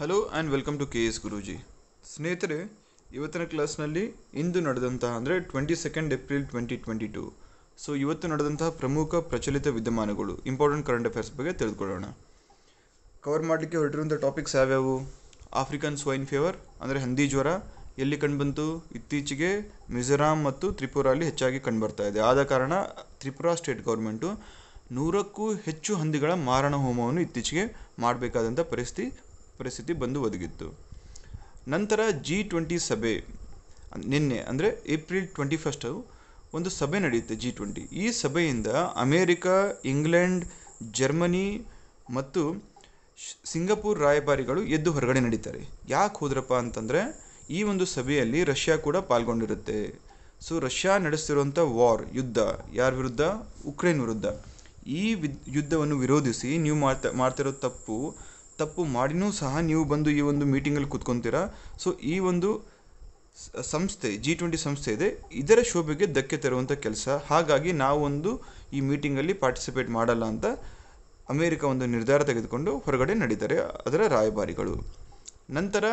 Hello and welcome to K S Guruji. ಸ್ನೇಹಿತರೆ, ಇವತ್ತಿನ ಕ್ಲಾಸ್ನಲ್ಲಿ ಇಂದು ನಡೆದಂತಹ ಅಂದರೆ 22 ಏಪ್ರಿಲ್ 2022 ಇವತ್ತು ನಡೆದಂತಹ ಪ್ರಮುಖ ಪ್ರಚಲಿತ ವಿದ್ಯಮಾನಗಳು ಇಂಪಾರ್ಟೆಂಟ್ ಕರೆಂಟ್ ಅಫೇರ್ಸ್ ಬಗ್ಗೆ ತಿಳಿದುಕೊಳ್ಳೋಣ. ಕವರ್ ಮಾಡಲಿಕ್ಕೆ ಹೊರಟಿರುವಂಥ ಟಾಪಿಕ್ಸ್ ಯಾವ್ಯಾವು? ಆಫ್ರಿಕನ್ ಸ್ವೈನ್ ಫೀವರ್ ಅಂದರೆ ಹಂದಿ ಜ್ವರ ಎಲ್ಲಿ ಕಂಡುಬಂತು? ಇತ್ತೀಚೆಗೆ ಮಿಜೋರಾಂ ಮತ್ತು ತ್ರಿಪುರಲ್ಲಿ ಹೆಚ್ಚಾಗಿ ಕಂಡುಬರ್ತಾ ಇದೆ. ಆದ ಕಾರಣ ತ್ರಿಪುರಾ ಸ್ಟೇಟ್ ಗೌರ್ಮೆಂಟು 100ಕ್ಕೂ ಹೆಚ್ಚು ಹಂದಿಗಳ ಮಾರಣ ಹೋಮವನ್ನು ಇತ್ತೀಚೆಗೆ ಮಾಡಬೇಕಾದಂಥ ಪರಿಸ್ಥಿತಿ ಬಂದು ಒದಗಿತ್ತು. ನಂತರ G20 ಸಭೆ ನಿನ್ನೆ ಅಂದರೆ ಏಪ್ರಿಲ್ 21 ಒಂದು ಸಭೆ ನಡೆಯುತ್ತೆ G20. ಈ ಸಭೆಯಿಂದ ಅಮೇರಿಕ, ಇಂಗ್ಲೆಂಡ್, ಜರ್ಮನಿ ಮತ್ತು ಸಿಂಗಪೂರ್ ರಾಯಭಾರಿಗಳು ಎದ್ದು ಹೊರಗಡೆ ನಡೀತಾರೆ. ಯಾಕೆ ಹೋದ್ರಪ್ಪ ಅಂತಂದರೆ ಈ ಒಂದು ಸಭೆಯಲ್ಲಿ ರಷ್ಯಾ ಕೂಡ ಪಾಲ್ಗೊಂಡಿರುತ್ತೆ. ರಷ್ಯಾ ನಡೆಸ್ತಿರುವಂಥ ಯುದ್ಧ ಯಾರ ವಿರುದ್ಧ? ಉಕ್ರೇನ್ ವಿರುದ್ಧ. ಈ ಯುದ್ಧವನ್ನು ವಿರೋಧಿಸಿ ನೀವು ಮಾಡ್ತಿರೋ ತಪ್ಪು ಮಾಡಿನೂ ಸಹ ನೀವು ಬಂದು ಈ ಒಂದು ಮೀಟಿಂಗಲ್ಲಿ ಕೂತ್ಕೊತೀರಾ. ಈ ಒಂದು ಸಂಸ್ಥೆ G20 ಸಂಸ್ಥೆ ಇದೆ, ಇದರ ಶೋಭೆಗೆ ಧಕ್ಕೆ ತರುವಂಥ ಕೆಲಸ. ಹಾಗಾಗಿ ನಾವು ಈ ಮೀಟಿಂಗಲ್ಲಿ ಪಾರ್ಟಿಸಿಪೇಟ್ ಮಾಡಲ್ಲ ಅಂತ ಅಮೇರಿಕ ಒಂದು ನಿರ್ಧಾರ ತೆಗೆದುಕೊಂಡು ಹೊರಗಡೆ ನಡೀತಾರೆ ಅದರ ರಾಯಭಾರಿಗಳು. ನಂತರ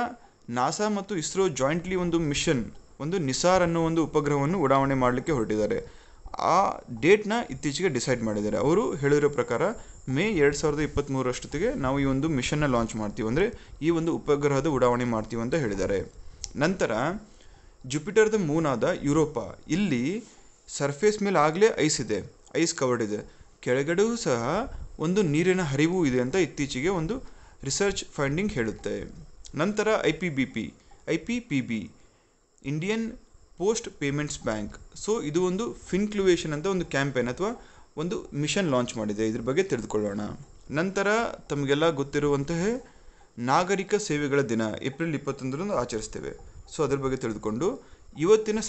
ನಾಸಾ ಮತ್ತು ಇಸ್ರೋ ಜಾಯಿಂಟ್ಲಿ ಒಂದು ಮಿಷನ್, ಒಂದು ನಿಸಾರ್ ಅನ್ನೋ ಒಂದು ಉಪಗ್ರಹವನ್ನು ಉಡಾವಣೆ ಮಾಡಲಿಕ್ಕೆ ಹೊರಟಿದ್ದಾರೆ. ಆ ಡೇಟ್ನ ಇತ್ತೀಚೆಗೆ ಡಿಸೈಡ್ ಮಾಡಿದ್ದಾರೆ. ಅವರು ಹೇಳಿರೋ ಪ್ರಕಾರ ಮೇ 2023 ನಾವು ಈ ಒಂದು ಮಿಷನ್ನ ಲಾಂಚ್ ಮಾಡ್ತೀವಿ, ಅಂದರೆ ಈ ಒಂದು ಉಪಗ್ರಹದ ಉಡಾವಣೆ ಮಾಡ್ತೀವಿ ಅಂತ ಹೇಳಿದ್ದಾರೆ. ನಂತರ ಜುಪಿಟರ್ದ ಮೂನ್ ಆದ ಯುರೋಪ, ಇಲ್ಲಿ ಸರ್ಫೇಸ್ ಮೇಲೆ ಆಗಲೇ ಐಸ್ ಕವರ್ಡ್ ಇದೆ, ಕೆಳಗಡೆಯೂ ಸಹ ಒಂದು ನೀರಿನ ಹರಿವು ಇದೆ ಅಂತ ಇತ್ತೀಚೆಗೆ ಒಂದು ರಿಸರ್ಚ್ ಫೈಂಡಿಂಗ್ ಹೇಳುತ್ತೆ. ನಂತರ IPPB Indian post payments bank, ಇದು ಒಂದು ಫಿನ್ಕ್ಲುವೇಷನ್ ಅಂತ ಒಂದು ಕ್ಯಾಂಪೇನ್ ಅಥವಾ ಒಂದು ಮಿಷನ್ ಲಾಂಚ್ ಮಾಡಿದೆ. ಇದ್ರ ಬಗ್ಗೆ ತಿಳಿದುಕೊಳ್ಳೋಣ. ನಂತರ ತಮಗೆಲ್ಲ ಗೊತ್ತಿರುವಂತಹ ನಾಗರಿಕ ಸೇವೆಗಳ ದಿನ ಏಪ್ರಿಲ್ 21 ಆಚರಿಸ್ತೇವೆ. ಅದ್ರ ಬಗ್ಗೆ ತಿಳಿದುಕೊಂಡು ಇವತ್ತಿನ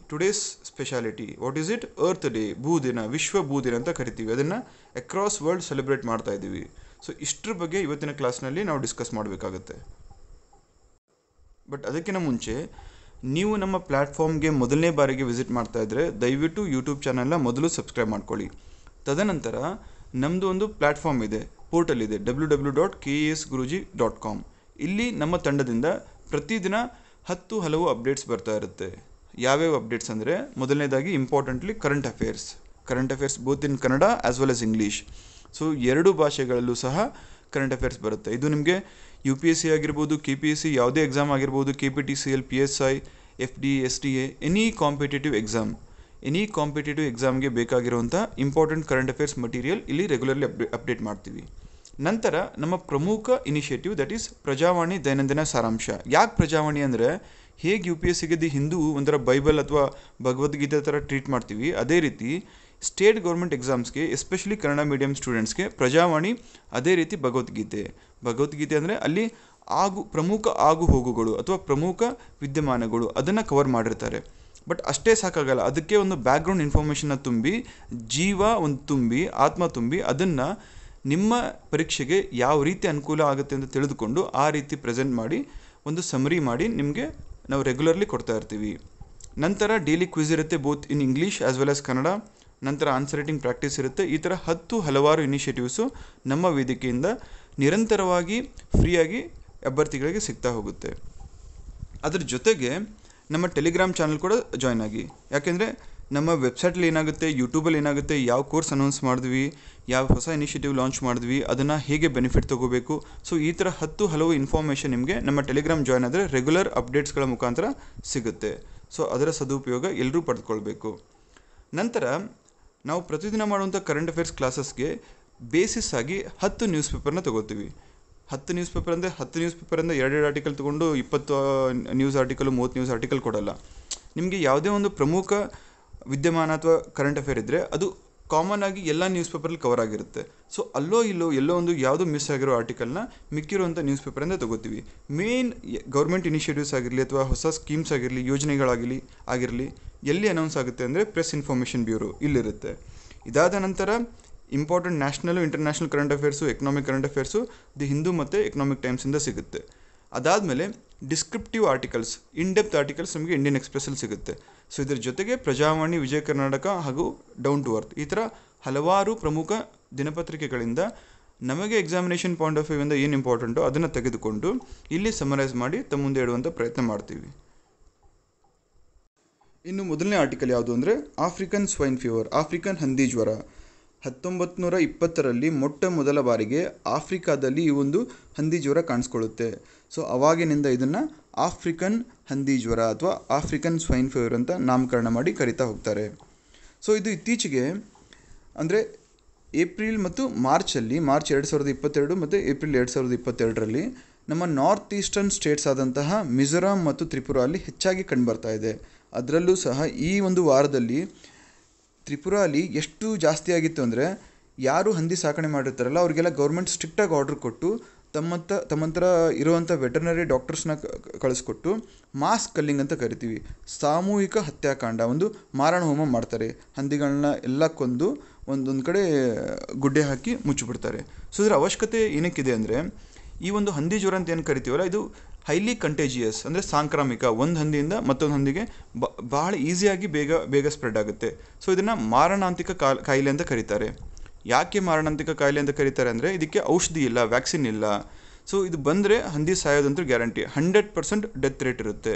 today's speciality what is it? Earth day, ಭೂದಿನ, ವಿಶ್ವ ಭೂದಿನ ಅಂತ ಕರಿತೀವಿ. ಅದನ್ನು ಅಕ್ರಾಸ್ ವರ್ಲ್ಡ್ ಸೆಲೆಬ್ರೇಟ್ ಮಾಡ್ತಾ ಇದ್ದೀವಿ. ಇಷ್ಟರ ಬಗ್ಗೆ ಇವತ್ತಿನ ಕ್ಲಾಸ್ನಲ್ಲಿ ನಾವು ಡಿಸ್ಕಸ್ ಮಾಡಬೇಕಾಗುತ್ತೆ. ಬಟ್ ಅದಕ್ಕಿಂತ ಮುಂಚೆ ನೀವು ನಮ್ಮ ಪ್ಲ್ಯಾಟ್ಫಾರ್ಮ್ಗೆ ಮೊದಲನೇ ಬಾರಿಗೆ ವಿಸಿಟ್ ಮಾಡ್ತಾ ಇದ್ದರೆ ದಯವಿಟ್ಟು ಯೂಟ್ಯೂಬ್ ಚಾನಲ್ನ ಮೊದಲು ಸಬ್ಸ್ಕ್ರೈಬ್ ಮಾಡ್ಕೊಳ್ಳಿ. ತದನಂತರ ನಮ್ಮದು ಒಂದು ಪ್ಲ್ಯಾಟ್ಫಾರ್ಮ್ ಇದೆ, ಪೋರ್ಟಲ್ ಇದೆ, www.kesguruji.com. ಇಲ್ಲಿ ನಮ್ಮ ತಂಡದಿಂದ ಪ್ರತಿದಿನ ಹಲವು ಅಪ್ಡೇಟ್ಸ್ ಬರ್ತಾ ಇರುತ್ತೆ. ಯಾವ್ಯಾವ ಅಪ್ಡೇಟ್ಸ್ ಅಂದರೆ, ಮೊದಲನೇದಾಗಿ importantly current affairs both in Kannada as well as English. ಎರಡು ಭಾಷೆಗಳಲ್ಲೂ ಸಹ ಕರೆಂಟ್ ಅಫೇರ್ಸ್ ಬರುತ್ತೆ. ಇದು ನಿಮಗೆ UPSC ಆಗಿರ್ಬೋದು, KPSC ಯಾವುದೇ ಎಕ್ಸಾಮ್ ಆಗಿರ್ಬೋದು, KPTCL, PSI, FD, SDA, any competitive ಎಕ್ಸಾಮ್ಗೆ ಬೇಕಾಗಿರುವಂಥ ಇಂಪಾರ್ಟೆಂಟ್ ಕರೆಂಟ್ ಅಫೇರ್ಸ್ ಮಟೀರಿಯಲ್ ಇಲ್ಲಿ ರೆಗ್ಯುಲರ್ಲಿ ಅಪ್ಡೇಟ್ ಮಾಡ್ತೀವಿ. ನಂತರ ನಮ್ಮ ಪ್ರಮುಖ ಇನಿಷಿಯೇಟಿವ್ ದಟ್ ಈಸ್ ಪ್ರಜಾವಾಣಿ ದೈನಂದಿನ ಸಾರಾಂಶ. ಯಾಕೆ ಪ್ರಜಾವಾಣಿ ಅಂದರೆ, ಹೇಗೆ UPSCಗೆ ದಿ ಹಿಂದೂ ಒಂಥರ ಬೈಬಲ್ ಅಥವಾ ಭಗವದ್ಗೀತೆ ಥರ ಟ್ರೀಟ್ ಮಾಡ್ತೀವಿ, ಅದೇ ರೀತಿ ಸ್ಟೇಟ್ ಗೌರ್ಮೆಂಟ್ ಎಕ್ಸಾಮ್ಸ್ಗೆ ಎಸ್ಪೆಷಲಿ ಕನ್ನಡ ಮೀಡಿಯಂ ಸ್ಟೂಡೆಂಟ್ಸ್ಗೆ ಪ್ರಜಾವಾಣಿ ಅದೇ ರೀತಿ ಭಗವದ್ಗೀತೆ ಅಂದರೆ ಅಲ್ಲಿ ಪ್ರಮುಖ ಹೋಗುಗಳು ಅಥವಾ ಪ್ರಮುಖ ವಿದ್ಯಮಾನಗಳು ಅದನ್ನು ಕವರ್ ಮಾಡಿರ್ತಾರೆ. ಬಟ್ ಅಷ್ಟೇ ಸಾಕಾಗಲ್ಲ, ಅದಕ್ಕೆ ಒಂದು ಬ್ಯಾಕ್ಗ್ರೌಂಡ್ ಇನ್ಫಾರ್ಮೇಷನ್ನ ಆತ್ಮ ತುಂಬಿ ಅದನ್ನು ನಿಮ್ಮ ಪರೀಕ್ಷೆಗೆ ಯಾವ ರೀತಿ ಅನುಕೂಲ ಆಗುತ್ತೆ ಅಂತ ತಿಳಿದುಕೊಂಡು ಆ ರೀತಿ ಪ್ರೆಸೆಂಟ್ ಮಾಡಿ ಒಂದು ಸಮರಿ ಮಾಡಿ ನಿಮಗೆ ನಾವು ರೆಗ್ಯುಲರ್ಲಿ ಕೊಡ್ತಾ ಇರ್ತೀವಿ. ನಂತರ ಡೈಲಿ ಕ್ವಿಜ್ ಇರುತ್ತೆ, both in English as well as Kannada. ನಂತರ ಆನ್ಸರ್ ರೈಟಿಂಗ್ ಪ್ರಾಕ್ಟೀಸ್ ಇರುತ್ತೆ. ಈ ಥರ ಹಲವಾರು ಇನಿಷಿಯೇಟಿವ್ಸು ನಮ್ಮ ವೇದಿಕೆಯಿಂದ ನಿರಂತರವಾಗಿ ಫ್ರೀಯಾಗಿ ಅಭ್ಯರ್ಥಿಗಳಿಗೆ ಸಿಗ್ತಾ ಹೋಗುತ್ತೆ. ಅದ್ರ ಜೊತೆಗೆ ನಮ್ಮ ಟೆಲಿಗ್ರಾಮ್ ಚಾನಲ್ ಕೂಡ ಜಾಯ್ನ್ ಆಗಿ. ಯಾಕೆಂದರೆ ನಮ್ಮ ವೆಬ್ಸೈಟಲ್ಲಿ ಏನಾಗುತ್ತೆ, ಯೂಟ್ಯೂಬಲ್ಲಿ ಏನಾಗುತ್ತೆ, ಯಾವ ಕೋರ್ಸ್ ಅನೌನ್ಸ್ ಮಾಡಿದ್ವಿ, ಯಾವ ಹೊಸ ಇನಿಷಿಯೇಟಿವ್ ಲಾಂಚ್ ಮಾಡಿದ್ವಿ, ಅದನ್ನು ಹೇಗೆ ಬೆನಿಫಿಟ್ ತೊಗೋಬೇಕು, ಈ ಥರ ಹಲವು ಇನ್ಫಾರ್ಮೇಷನ್ ನಿಮಗೆ ನಮ್ಮ ಟೆಲಿಗ್ರಾಮ್ ಜಾಯ್ನ್ ಆದರೆ ರೆಗ್ಯುಲರ್ ಅಪ್ಡೇಟ್ಸ್ಗಳ ಮುಖಾಂತರ ಸಿಗುತ್ತೆ. ಅದರ ಸದುಪಯೋಗ ಎಲ್ಲರೂ ಪಡೆದುಕೊಳ್ಬೇಕು. ನಂತರ ನಾವು ಪ್ರತಿದಿನ ಮಾಡುವಂಥ ಕರೆಂಟ್ ಅಫೇರ್ಸ್ ಕ್ಲಾಸಸ್ಗೆ ಬೇಸಿಸ್ ಆಗಿ 10 ನ್ಯೂಸ್ ಪೇಪರ್ನ ತೊಗೋತೀವಿ. 10 ನ್ಯೂಸ್ ಪೇಪರಿಂದ 2 ಆರ್ಟಿಕಲ್ ತೊಗೊಂಡು 20 ನ್ಯೂಸ್ ಆರ್ಟಿಕಲು 30 ನ್ಯೂಸ್ ಆರ್ಟಿಕಲ್ ಕೊಡಲ್ಲ. ನಿಮಗೆ ಯಾವುದೇ ಒಂದು ಪ್ರಮುಖ ವಿದ್ಯಮಾನ ಅಥವಾ ಕರೆಂಟ್ ಅಫೇರ್ ಇದ್ದರೆ ಅದು ಕಾಮನ್ ಆಗಿ ಎಲ್ಲ ನ್ಯೂಸ್ ಪೇಪರಲ್ಲಿ ಕವರ್ ಆಗಿರುತ್ತೆ. ಎಲ್ಲೋ ಒಂದು ಯಾವುದೋ ಮಿಸ್ ಆಗಿರೋ ಆರ್ಟಿಕಲ್ನ ಮಿಕ್ಕಿರುವಂಥ ನ್ಯೂಸ್ ಪೇಪರಿಂದ ತೊಗೋತೀವಿ. ಮೇನ್ ಗೌರ್ಮೆಂಟ್ ಇನಿಷಿಯೇಟಿವ್ಸ್ ಆಗಿರಲಿ ಅಥವಾ ಹೊಸ ಸ್ಕೀಮ್ಸ್ ಆಗಿರಲಿ, ಯೋಜನೆಗಳಾಗಿರಲಿ ಎಲ್ಲಿ ಅನೌನ್ಸ್ ಆಗುತ್ತೆ ಅಂದರೆ ಪ್ರೆಸ್ ಇನ್ಫಾರ್ಮೇಷನ್ ಬ್ಯೂರೋ ಇಲ್ಲಿರುತ್ತೆ. ಇದಾದ ನಂತರ important national international current affairs, economic current affairs the Hindu ಮತ್ತು ಎಕನಾಮಿಕ್ ಟೈಮ್ಸಿಂದ ಸಿಗುತ್ತೆ. ಅದಾದಮೇಲೆ ಡಿಸ್ಕ್ರಿಪ್ಟಿವ್ ಆರ್ಟಿಕಲ್ಸ್, ಡೆಪ್ತ್ ಆರ್ಟಿಕಲ್ಸ್ ನಮಗೆ ಇಂಡಿಯನ್ ಎಕ್ಸ್ಪ್ರೆಸ್ಸಲ್ಲಿ ಸಿಗುತ್ತೆ. ಇದರ ಜೊತೆಗೆ ಪ್ರಜಾವಾಣಿ, ವಿಜಯ ಕರ್ನಾಟಕ ಹಾಗೂ ಡೌನ್ ಟು ಅರ್ತ್ ಈ ಥರ ಹಲವಾರು ಪ್ರಮುಖ ದಿನಪತ್ರಿಕೆಗಳಿಂದ ನಮಗೆ ಎಕ್ಸಾಮಿನೇಷನ್ ಪಾಯಿಂಟ್ ಆಫ್ ವ್ಯೂವಿಂದ ಏನು ಇಂಪಾರ್ಟೆಂಟೋ ಅದನ್ನು ತೆಗೆದುಕೊಂಡು ಇಲ್ಲಿ ಸಮರೈಸ್ ಮಾಡಿ ತಮ್ಮ ಮುಂದೆ ಇಡುವಂಥ ಪ್ರಯತ್ನ ಮಾಡ್ತೀವಿ. ಇನ್ನು ಮೊದಲನೇ ಆರ್ಟಿಕಲ್ ಯಾವುದು ಅಂದರೆ ಆಫ್ರಿಕನ್ ಸ್ವೈನ್ ಫೀವರ್, ಆಫ್ರಿಕನ್ ಹಂದಿ ಜ್ವರ. 1920ರಲ್ಲಿ ಮೊಟ್ಟ ಮೊದಲ ಬಾರಿಗೆ ಆಫ್ರಿಕಾದಲ್ಲಿ ಈ ಒಂದು ಹಂದಿ ಜ್ವರ ಕಾಣಿಸ್ಕೊಳ್ಳುತ್ತೆ. ಸೊ ಅವಾಗಿನಿಂದ ಇದನ್ನು ಆಫ್ರಿಕನ್ ಹಂದಿ ಜ್ವರ ಅಥವಾ ಆಫ್ರಿಕನ್ ಸ್ವೈನ್ ಫೀವರ್ ಅಂತ ನಾಮಕರಣ ಮಾಡಿ ಕರಿತಾ ಹೋಗ್ತಾರೆ. ಸೊ ಇದು ಇತ್ತೀಚೆಗೆ ಅಂದರೆ ಏಪ್ರಿಲ್ ಮತ್ತು ಮಾರ್ಚ್ 2022 ಮತ್ತು ಏಪ್ರಿಲ್ 2022ರಲ್ಲಿ ನಮ್ಮ ನಾರ್ತ್ ಈಸ್ಟರ್ನ್ ಸ್ಟೇಟ್ಸ್ ಆದಂತಹ ಮಿಜೋರಾಂ ಮತ್ತು ತ್ರಿಪುರಾ ಅಲ್ಲಿ ಹೆಚ್ಚಾಗಿ ಕಂಡುಬರ್ತಾ ಇದೆ. ಅದರಲ್ಲೂ ಸಹ ಈ ಒಂದು ವಾರದಲ್ಲಿ ತ್ರಿಪುರಾಲಿ ಎಷ್ಟು ಜಾಸ್ತಿ ಆಗಿತ್ತು ಅಂದರೆ ಯಾರು ಹಂದಿ ಸಾಕಣೆ ಮಾಡಿರ್ತಾರಲ್ಲ ಅವರಿಗೆಲ್ಲ ಗೌರ್ಮೆಂಟ್ ಸ್ಟ್ರಿಕ್ಟಾಗಿ ಆರ್ಡ್ರ್ ಕೊಟ್ಟು ತಮ್ಮಂತರ ಇರುವಂಥ ವೆಟರ್ನರಿ ಡಾಕ್ಟರ್ಸ್ನ ಕಳಿಸ್ಕೊಟ್ಟು ಮಾಸ್ ಕಲ್ಲಿಂಗ್ ಅಂತ ಕರಿತೀವಿ, ಸಾಮೂಹಿಕ ಹತ್ಯಾಕಾಂಡ, ಒಂದು ಮಾರಣ ಹೋಮ ಮಾಡ್ತಾರೆ. ಹಂದಿಗಳನ್ನ ಎಲ್ಲ ಕೊಂದು ಒಂದೊಂದು ಕಡೆ ಗುಡ್ಡೆ ಹಾಕಿ ಮುಚ್ಚಿಬಿಡ್ತಾರೆ. ಸೊ ಇದರ ಅವಶ್ಯಕತೆ ಏನಕ್ಕಿದೆ ಅಂದರೆ ಈ ಒಂದು ಹಂದಿ ಜ್ವರ ಅಂತ ಏನು ಕರಿತೀವಲ್ಲ ಇದು ಹೈಲಿ ಕಂಟೇಜಿಯಸ್ ಅಂದರೆ ಸಾಂಕ್ರಾಮಿಕ, ಒಂದು ಹಂದಿಯಿಂದ ಮತ್ತೊಂದು ಹಂದಿಗೆ ಬಹಳ ಈಸಿಯಾಗಿ ಬೇಗ ಸ್ಪ್ರೆಡ್ ಆಗುತ್ತೆ. ಸೊ ಇದನ್ನು ಮಾರಣಾಂತಿಕ ಕಾಯಿಲೆ ಅಂತ ಕರೀತಾರೆ. ಯಾಕೆ ಮಾರಣಾಂತಿಕ ಕಾಯಿಲೆ ಅಂತ ಕರೀತಾರೆ ಅಂದರೆ ಇದಕ್ಕೆ ಔಷಧಿ ಇಲ್ಲ, ವ್ಯಾಕ್ಸಿನ್ ಇಲ್ಲ. ಸೊ ಇದು ಬಂದರೆ ಹಂದಿ ಸಾಯೋದಂತೂ ಗ್ಯಾರಂಟಿ, 100% ಡೆತ್ ರೇಟ್ ಇರುತ್ತೆ.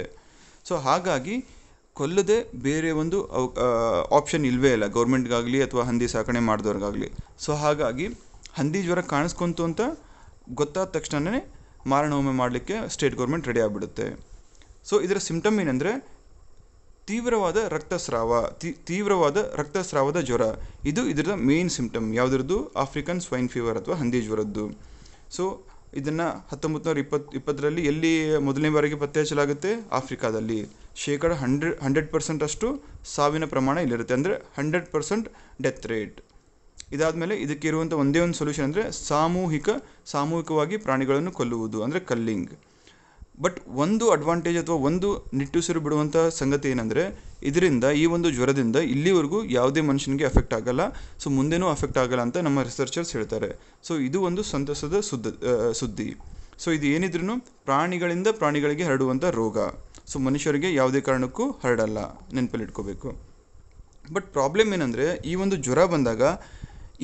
ಸೊ ಹಾಗಾಗಿ ಕೊಲ್ಲದೆ ಬೇರೆ ಒಂದು ಆಪ್ಷನ್ ಇಲ್ಲವೇ ಇಲ್ಲ ಗೌರ್ಮೆಂಟ್ಗಾಗಲಿ ಅಥವಾ ಹಂದಿ ಸಾಕಣೆ ಮಾಡಿದವ್ರಿಗಾಗಲಿ. ಸೊ ಹಾಗಾಗಿ ಹಂದಿ ಜ್ವರ ಕಾಣಿಸ್ಕೊಂತು ಅಂತ ಗೊತ್ತಾದ ತಕ್ಷಣವೇ ಮಾರಣಹೋಮ ಮಾಡಲಿಕ್ಕೆ ಸ್ಟೇಟ್ ಗೌರ್ಮೆಂಟ್ ರೆಡಿ ಆಗಿಬಿಡುತ್ತೆ. ಸೊ ಇದರ ಸಿಂಪ್ಟಮ್ ಏನಂದರೆ ತೀವ್ರವಾದ ರಕ್ತಸ್ರಾವದ ಜ್ವರ. ಇದು ಇದರ ಮೇನ್ ಸಿಂಪ್ಟಮ್ ಯಾವುದ್ರದ್ದು, ಆಫ್ರಿಕನ್ ಸ್ವೈನ್ ಫೀವರ್ ಅಥವಾ ಹಂದಿ ಜ್ವರದ್ದು. ಸೊ ಇದನ್ನು 1920ರಲ್ಲಿ ಎಲ್ಲಿ ಮೊದಲನೇ ಬಾರಿಗೆ ಪತ್ತೆ ಹಚ್ಚಲಾಗುತ್ತೆ, ಆಫ್ರಿಕಾದಲ್ಲಿ. 100% ಅಷ್ಟು ಸಾವಿನ ಪ್ರಮಾಣ ಇಲ್ಲಿರುತ್ತೆ, ಅಂದರೆ 100% ಡೆತ್ ರೇಟ್. ಇದಾದಮೇಲೆ ಇದಕ್ಕೆ ಇರುವಂಥ ಒಂದೇ ಒಂದು ಸೊಲ್ಯೂಷನ್ ಅಂದರೆ ಸಾಮೂಹಿಕವಾಗಿ ಪ್ರಾಣಿಗಳನ್ನು ಕೊಲ್ಲುವುದು, ಅಂದರೆ ಕಲ್ಲಿಂಗ್. ಬಟ್ ಒಂದು ಅಡ್ವಾಂಟೇಜ್ ಅಥವಾ ಒಂದು ನಿಟ್ಟುಸಿರು ಬಿಡುವಂಥ ಸಂಗತಿ ಏನಂದರೆ ಇದರಿಂದ ಈ ಒಂದು ಜ್ವರದಿಂದ ಇಲ್ಲಿವರೆಗೂ ಯಾವುದೇ ಮನುಷ್ಯನಿಗೆ ಎಫೆಕ್ಟ್ ಆಗಲ್ಲ, ಸೊ ಮುಂದೆನೂ ಎಫೆಕ್ಟ್ ಆಗಲ್ಲ ಅಂತ ನಮ್ಮ ರಿಸರ್ಚರ್ಸ್ ಹೇಳ್ತಾರೆ. ಸೊ ಇದು ಒಂದು ಸಂತಸದ ಸುದ್ದಿ. ಸೊ ಇದು ಏನಿದ್ರೂ ಪ್ರಾಣಿಗಳಿಂದ ಪ್ರಾಣಿಗಳಿಗೆ ಹರಡುವಂಥ ರೋಗ. ಸೊ ಮನುಷ್ಯರಿಗೆ ಯಾವುದೇ ಕಾರಣಕ್ಕೂ ಹರಡಲ್ಲ, ನೆನಪಲ್ಲಿಟ್ಕೋಬೇಕು. ಬಟ್ ಪ್ರಾಬ್ಲಮ್ ಏನಂದರೆ ಈ ಒಂದು ಜ್ವರ ಬಂದಾಗ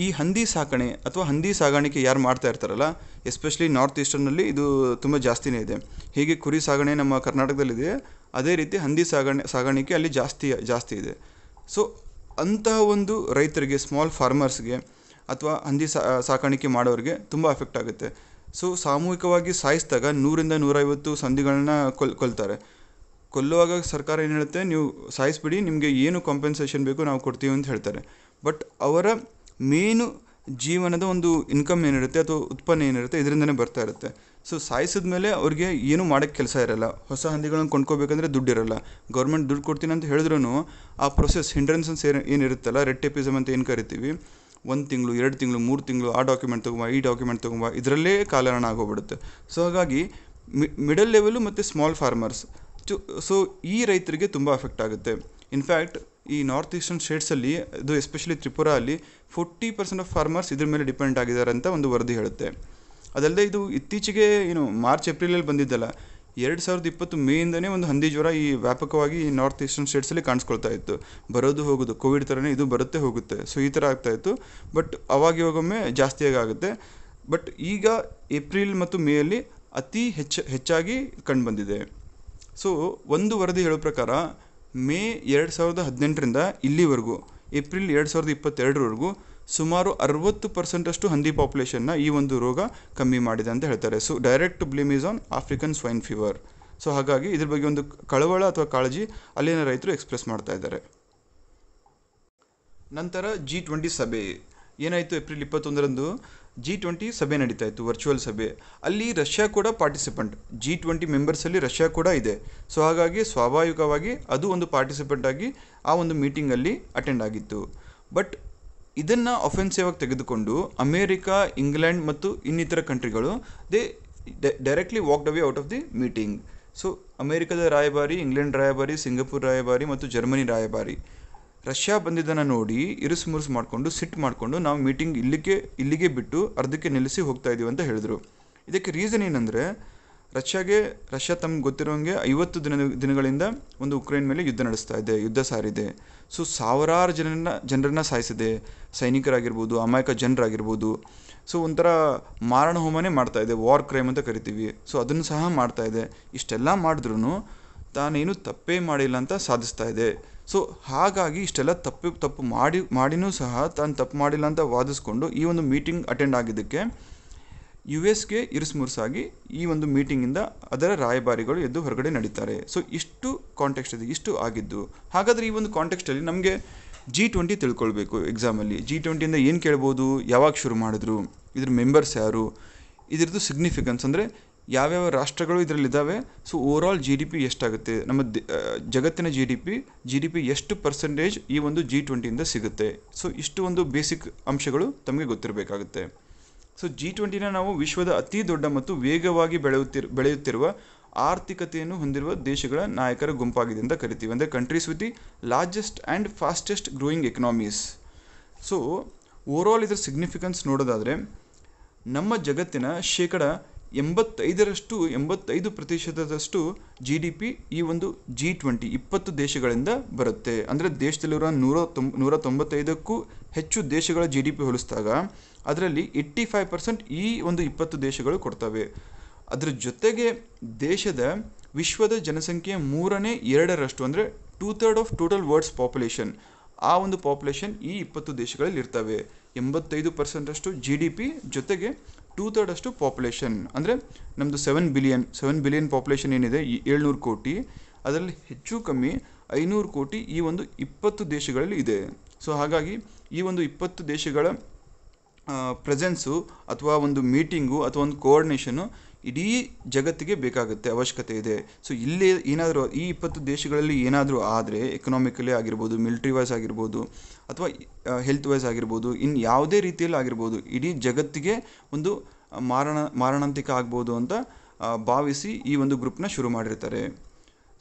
ಈ ಹಂದಿ ಸಾಕಣೆ ಅಥವಾ ಹಂದಿ ಸಾಗಾಣಿಕೆ ಯಾರು ಮಾಡ್ತಾ ಇರ್ತಾರಲ್ಲ, ಎಸ್ಪೆಷಲಿ ನಾರ್ತ್ ಈಸ್ಟರ್ನಲ್ಲಿ ಇದು ತುಂಬ ಜಾಸ್ತಿನೇ ಇದೆ. ಹೀಗೆ ಕುರಿ ಸಾಗಣೆ ನಮ್ಮ ಕರ್ನಾಟಕದಲ್ಲಿದೆ, ಅದೇ ರೀತಿ ಹಂದಿ ಸಾಗಾಣಿಕೆ ಅಲ್ಲಿ ಜಾಸ್ತಿ ಇದೆ. ಸೊ ಅಂತಹ ಒಂದು ರೈತರಿಗೆ, ಸ್ಮಾಲ್ ಫಾರ್ಮರ್ಸ್ಗೆ ಅಥವಾ ಹಂದಿ ಸಾಕಾಣಿಕೆ ಮಾಡೋರಿಗೆ ತುಂಬ ಎಫೆಕ್ಟ್ ಆಗುತ್ತೆ. ಸೊ ಸಾಮೂಹಿಕವಾಗಿ ಸಾಯಿಸಿದಾಗ 100-150 ಹಂದಿಗಳನ್ನ ಕೊಲ್ತಾರೆ. ಕೊಲ್ಲುವಾಗ ಸರ್ಕಾರ ಏನು ಹೇಳುತ್ತೆ, ನೀವು ಸಾಯಿಸ್ಬಿಡಿ, ನಿಮಗೆ ಏನು ಕಾಂಪೆನ್ಸೇಷನ್ ಬೇಕು ನಾವು ಕೊಡ್ತೀವಿ ಅಂತ ಹೇಳ್ತಾರೆ. ಬಟ್ ಅವರ ಮೇನು ಜೀವನದ ಒಂದು ಇನ್ಕಮ್ ಏನಿರುತ್ತೆ ಅಥವಾ ಉತ್ಪನ್ನ ಏನಿರುತ್ತೆ ಇದರಿಂದನೇ ಬರ್ತಾ ಇರುತ್ತೆ. ಸೊ ಸಾಯಿಸಿದ ಮೇಲೆ ಅವ್ರಿಗೆ ಏನೂ ಮಾಡೋಕ್ಕೆ ಕೆಲಸ ಇರಲ್ಲ. ಹೊಸ ಹಂದಿಗಳನ್ನು ಕೊಂಡ್ಕೋಬೇಕಂದ್ರೆ ದುಡ್ಡಿರಲ್ಲ. ಗೌರ್ಮೆಂಟ್ ದುಡ್ಡು ಕೊಡ್ತೀನಿ ಅಂತ ಹೇಳಿದ್ರೂ ಆ ಪ್ರೊಸೆಸ್ ಹಿಂಡ್ರೆನ್ಸಸ್ ಏನಿರುತ್ತಲ್ಲ, ರೆಡ್ ಟೇಪಿಸಮ್ ಅಂತ ಏನು ಕರಿತೀವಿ, 1 ತಿಂಗಳು 2 ತಿಂಗಳು 3 ತಿಂಗಳು ಆ ಡಾಕ್ಯುಮೆಂಟ್ ತೊಗೊಂಬ ಈ ಡಾಕ್ಯುಮೆಂಟ್ ತೊಗೊಂಬ, ಇದರಲ್ಲೇ ಕಾಲಹರಣ ಆಗೋಗ್ಬಿಡುತ್ತೆ. ಸೊ ಹಾಗಾಗಿ ಮಿಡಲ್ ಲೆವೆಲು ಮತ್ತು ಸ್ಮಾಲ್ ಫಾರ್ಮರ್ಸ್, ಸೊ ಈ ರೈತರಿಗೆ ತುಂಬ ಎಫೆಕ್ಟ್ ಆಗುತ್ತೆ. ಇನ್ಫ್ಯಾಕ್ಟ್ ಈ ನಾರ್ತ್ ಈಸ್ಟರ್ನ್ ಸ್ಟೇಟ್ಸಲ್ಲಿ, ಇದು ಎಸ್ಪೆಷಲಿ ತ್ರಿಪುರಾ ಅಲ್ಲಿ 40% ಆಫ್ ಫಾರ್ಮರ್ಸ್ ಇದ್ರ ಮೇಲೆ ಡಿಪೆಂಡ್ ಆಗಿದ್ದಾರೆ ಅಂತ ಒಂದು ವರದಿ ಹೇಳುತ್ತೆ. ಅದಲ್ಲದೆ ಇದು ಇತ್ತೀಚೆಗೆ ಮಾರ್ಚ್ ಏಪ್ರಿಲಲ್ಲಿ ಬಂದಿದ್ದಲ್ಲ, 2020 ಮೇಯಿಂದನೇ ಒಂದು ಹಂದಿ ಜ್ವರ ಈ ವ್ಯಾಪಕವಾಗಿ ಈ ನಾರ್ತ್ ಈಸ್ಟರ್ನ್ ಸ್ಟೇಟ್ಸಲ್ಲಿ ಕಾಣಿಸ್ಕೊಳ್ತಾ ಇತ್ತು. ಬರೋದು ಹೋಗೋದು, ಕೋವಿಡ್ ಥರನೇ ಇದು ಬರುತ್ತೆ ಹೋಗುತ್ತೆ. ಸೊ ಈ ಥರ ಆಗ್ತಾಯಿತ್ತು. ಬಟ್ ಅವಾಗಿವಾಗೊಮ್ಮೆ ಜಾಸ್ತಿಯಾಗಿ ಆಗುತ್ತೆ. ಬಟ್ ಈಗ ಏಪ್ರಿಲ್ ಮತ್ತು ಮೇಯಲ್ಲಿ ಅತಿ ಹೆಚ್ಚಾಗಿ ಕಂಡುಬಂದಿದೆ. ಸೊ ಒಂದು ವರದಿ ಹೇಳೋ ಪ್ರಕಾರ ಮೇ 2018ರಿಂದ ಇಲ್ಲಿವರೆಗೂ ಏಪ್ರಿಲ್ 2022ವರೆಗೂ ಸುಮಾರು 60% ಅಷ್ಟು ಹಂದಿ ಪಾಪ್ಯುಲೇಷನ್ನ ಈ ಒಂದು ರೋಗ ಕಮ್ಮಿ ಮಾಡಿದೆ ಅಂತ ಹೇಳ್ತಾರೆ. So direct blame is on African swine fever. So ಹಾಗಾಗಿ ಇದ್ರ ಬಗ್ಗೆ ಒಂದು ಕಳವಳ ಅಥವಾ ಕಾಳಜಿ ಅಲ್ಲಿನ ರೈತರು ಎಕ್ಸ್ಪ್ರೆಸ್ ಮಾಡ್ತಾ ಇದ್ದಾರೆ. ನಂತರ G20 ಸಭೆ ಏನಾಯಿತು, ಏಪ್ರಿಲ್ 21ರಂದು G20 ಸಭೆ ನಡೀತಾ ಇತ್ತು, ವರ್ಚುವಲ್ ಸಭೆ. ಅಲ್ಲಿ ರಷ್ಯಾ ಕೂಡ ಪಾರ್ಟಿಸಿಪೆಂಟ್, G20 ಮೆಂಬರ್ಸಲ್ಲಿ ರಷ್ಯಾ ಕೂಡ ಇದೆ. ಸೊ ಹಾಗಾಗಿ ಸ್ವಾಭಾವಿಕವಾಗಿ ಅದು ಒಂದು ಪಾರ್ಟಿಸಿಪೆಂಟ್ ಆಗಿ ಆ ಒಂದು ಮೀಟಿಂಗಲ್ಲಿ ಅಟೆಂಡ್ ಆಗಿತ್ತು. ಬಟ್ ಇದನ್ನು ಅಫೆನ್ಸಿವ್ ಆಗಿ ತೆಗೆದುಕೊಂಡು ಅಮೇರಿಕಾ, ಇಂಗ್ಲೆಂಡ್ ಮತ್ತು ಇನ್ನಿತರ ಕಂಟ್ರಿಗಳು directly walked away out of the meeting. So ಅಮೇರಿಕದ ರಾಯಭಾರಿ, ಇಂಗ್ಲೆಂಡ್ ರಾಯಭಾರಿ, ಸಿಂಗಪೂರ್ ರಾಯಭಾರಿ ಮತ್ತು ಜರ್ಮನಿ ರಾಯಭಾರಿ ರಷ್ಯಾ ಬಂದಿದ್ದನ್ನು ನೋಡಿ ಇರುಸು ಮುರುಸು ಮಾಡಿಕೊಂಡು ಸಿಟ್ಟು ಮಾಡಿಕೊಂಡು ನಾವು ಮೀಟಿಂಗ್ ಇಲ್ಲಿಗೆ ಬಿಟ್ಟು ಅರ್ಧಕ್ಕೆ ನಿಲ್ಲಿಸಿ ಹೋಗ್ತಾ ಇದ್ದೀವಿ ಅಂತ ಹೇಳಿದ್ರು. ಇದಕ್ಕೆ ರೀಸನ್ ಏನಂದರೆ ರಷ್ಯಾ ತಮ್ಗೆ ಗೊತ್ತಿರೋಂಗೆ 50 ದಿನಗಳಿಂದ ಒಂದು ಉಕ್ರೇನ್ ಮೇಲೆ ಯುದ್ಧ ನಡೆಸ್ತಾ ಇದೆ, ಯುದ್ಧ ಸಾರಿದೆ. ಸೊ ಸಾವಿರಾರು ಜನರನ್ನ ಸಾಯಿಸಿದೆ, ಸೈನಿಕರಾಗಿರ್ಬೋದು, ಅಮಾಯಕ ಜನರಾಗಿರ್ಬೋದು. ಸೊ ಒಂಥರ ಮಾರಣ ಹೋಮನೇ ಮಾಡ್ತಾ ಇದೆ, ವಾರ್ ಕ್ರೈಮ್ ಅಂತ ಕರಿತೀವಿ. ಸೊ ಅದನ್ನು ಸಹ ಮಾಡ್ತಾ ಇದೆ. ಇಷ್ಟೆಲ್ಲ ಮಾಡಿದ್ರೂ ತಾನೇನು ತಪ್ಪೇ ಮಾಡಿಲ್ಲ ಅಂತ ಸಾಧಿಸ್ತಾ ಇದೆ. ಸೊ ಹಾಗಾಗಿ ಇಷ್ಟೆಲ್ಲ ತಪ್ಪು ಮಾಡಿನೂ ಸಹ ತಾನು ತಪ್ಪು ಮಾಡಿಲ್ಲ ಅಂತ ವಾದಿಸ್ಕೊಂಡು ಈ ಒಂದು ಮೀಟಿಂಗ್ ಅಟೆಂಡ್ ಆಗಿದ್ದಕ್ಕೆ US ಇರಿಸುಮುರುಸಾಗಿ ಈ ಒಂದು ಮೀಟಿಂಗಿಂದ ಅದರ ರಾಯಭಾರಿಗಳು ಎದ್ದು ಹೊರಗಡೆ ನಡೀತಾರೆ. ಸೊ ಇಷ್ಟು ಕಾಂಟೆಕ್ಸ್ಟ್ ಇದೆ, ಇಷ್ಟು ಆಗಿದ್ದು. ಹಾಗಾದರೆ ಈ ಒಂದು ಕಾಂಟೆಕ್ಸ್ಟಲ್ಲಿ ನಮಗೆ G20 ತಿಳ್ಕೊಳ್ಬೇಕು. ಎಕ್ಸಾಮಲ್ಲಿ G20ಇಂದ ಏನು ಕೇಳ್ಬೋದು, ಯಾವಾಗ ಶುರು ಮಾಡಿದ್ರು, ಇದ್ರ ಮೆಂಬರ್ಸ್ ಯಾರು, ಇದ್ರದ್ದು ಸಿಗ್ನಿಫಿಕೆನ್ಸ್ ಅಂದರೆ ಯಾವ್ಯಾವ ರಾಷ್ಟ್ರಗಳು ಇದರಲ್ಲಿದ್ದಾವೆ, ಸೊ ಓವರಾಲ್ GDP ಎಷ್ಟಾಗುತ್ತೆ, ನಮ್ಮ ಜಗತ್ತಿನ GDP ಎಷ್ಟು ಪರ್ಸೆಂಟೇಜ್ ಈ ಒಂದು G20ಇಂದ ಸಿಗುತ್ತೆ. ಸೊ ಇಷ್ಟು ಒಂದು ಬೇಸಿಕ್ ಅಂಶಗಳು ತಮಗೆ ಗೊತ್ತಿರಬೇಕಾಗುತ್ತೆ. ಸೊ G20ನ ನಾವು ವಿಶ್ವದ ಅತಿ ದೊಡ್ಡ ಮತ್ತು ವೇಗವಾಗಿ ಬೆಳೆಯುತ್ತಿರುವ ಆರ್ಥಿಕತೆಯನ್ನು ಹೊಂದಿರುವ ದೇಶಗಳ ನಾಯಕರ ಗುಂಪಾಗಿದೆ ಅಂತ ಕರಿತೀವಿ. ಅಂದರೆ countries with the largest and fastest growing economies. So overall ಇದರ ಸಿಗ್ನಿಫಿಕೆನ್ಸ್ ನೋಡೋದಾದರೆ ನಮ್ಮ ಜಗತ್ತಿನ ಶೇಕಡ 85% GDP ಈ ಒಂದು G20 20 ದೇಶಗಳಿಂದ ಬರುತ್ತೆ. ಅಂದರೆ ದೇಶದಲ್ಲಿರೋ 195ಕ್ಕೂ ಹೆಚ್ಚು ದೇಶಗಳ GDP ಹೋಲಿಸಿದಾಗ ಅದರಲ್ಲಿ 85% ಈ ಒಂದು 20 ದೇಶಗಳು ಕೊಡ್ತವೆ. ಅದರ ಜೊತೆಗೆ ವಿಶ್ವದ ಜನಸಂಖ್ಯೆಯ 2/3 ಅಂದರೆ 2/3 ಆಫ್ ಟೋಟಲ್ ವರ್ಲ್ಡ್ಸ್ ಪಾಪ್ಯುಲೇಷನ್, ಆ ಒಂದು ಪಾಪ್ಯುಲೇಷನ್ ಈ 20 ದೇಶಗಳಲ್ಲಿ ಇರ್ತವೆ. 85% GDP ಜೊತೆಗೆ 2/3 ಪಾಪ್ಯುಲೇಷನ್ ಅಂದರೆ ನಮ್ಮದು 7 ಬಿಲಿಯನ್ ಪಾಪ್ಯುಲೇಷನ್ ಏನಿದೆ, 700 ಕೋಟಿ, ಅದರಲ್ಲಿ ಹೆಚ್ಚು ಕಮ್ಮಿ 500 ಕೋಟಿ ಈ ಒಂದು 20 ದೇಶಗಳಲ್ಲಿ ಇದೆ. ಸೊ ಹಾಗಾಗಿ ಈ ಒಂದು 20 ದೇಶಗಳ ಪ್ರೆಸೆನ್ಸು ಅಥವಾ ಒಂದು ಮೀಟಿಂಗು ಅಥವಾ ಒಂದು ಕೋಆರ್ಡಿನೇಷನ್ನು ಇಡೀ ಜಗತ್ತಿಗೆ ಬೇಕಾಗುತ್ತೆ, ಅವಶ್ಯಕತೆ ಇದೆ. ಸೊ ಇಲ್ಲಿ ಏನಾದರೂ ಈ 20 ದೇಶಗಳಲ್ಲಿ ಏನಾದರೂ ಆದರೆ ಎಕನಾಮಿಕಲಿ ಆಗಿರ್ಬೋದು, ಮಿಲಿಟ್ರಿ ವೈಸ್ ಆಗಿರ್ಬೋದು, ಅಥವಾ ಹೆಲ್ತ್ ವೈಸ್ ಆಗಿರ್ಬೋದು, ಇನ್ನು ಯಾವುದೇ ರೀತಿಯಲ್ಲಿ ಆಗಿರ್ಬೋದು, ಇಡೀ ಜಗತ್ತಿಗೆ ಒಂದು ಮಾರಣಾಂತಿಕ ಆಗ್ಬೋದು ಅಂತ ಭಾವಿಸಿ ಈ ಒಂದು ಗ್ರೂಪ್ನ ಶುರು ಮಾಡಿರ್ತಾರೆ.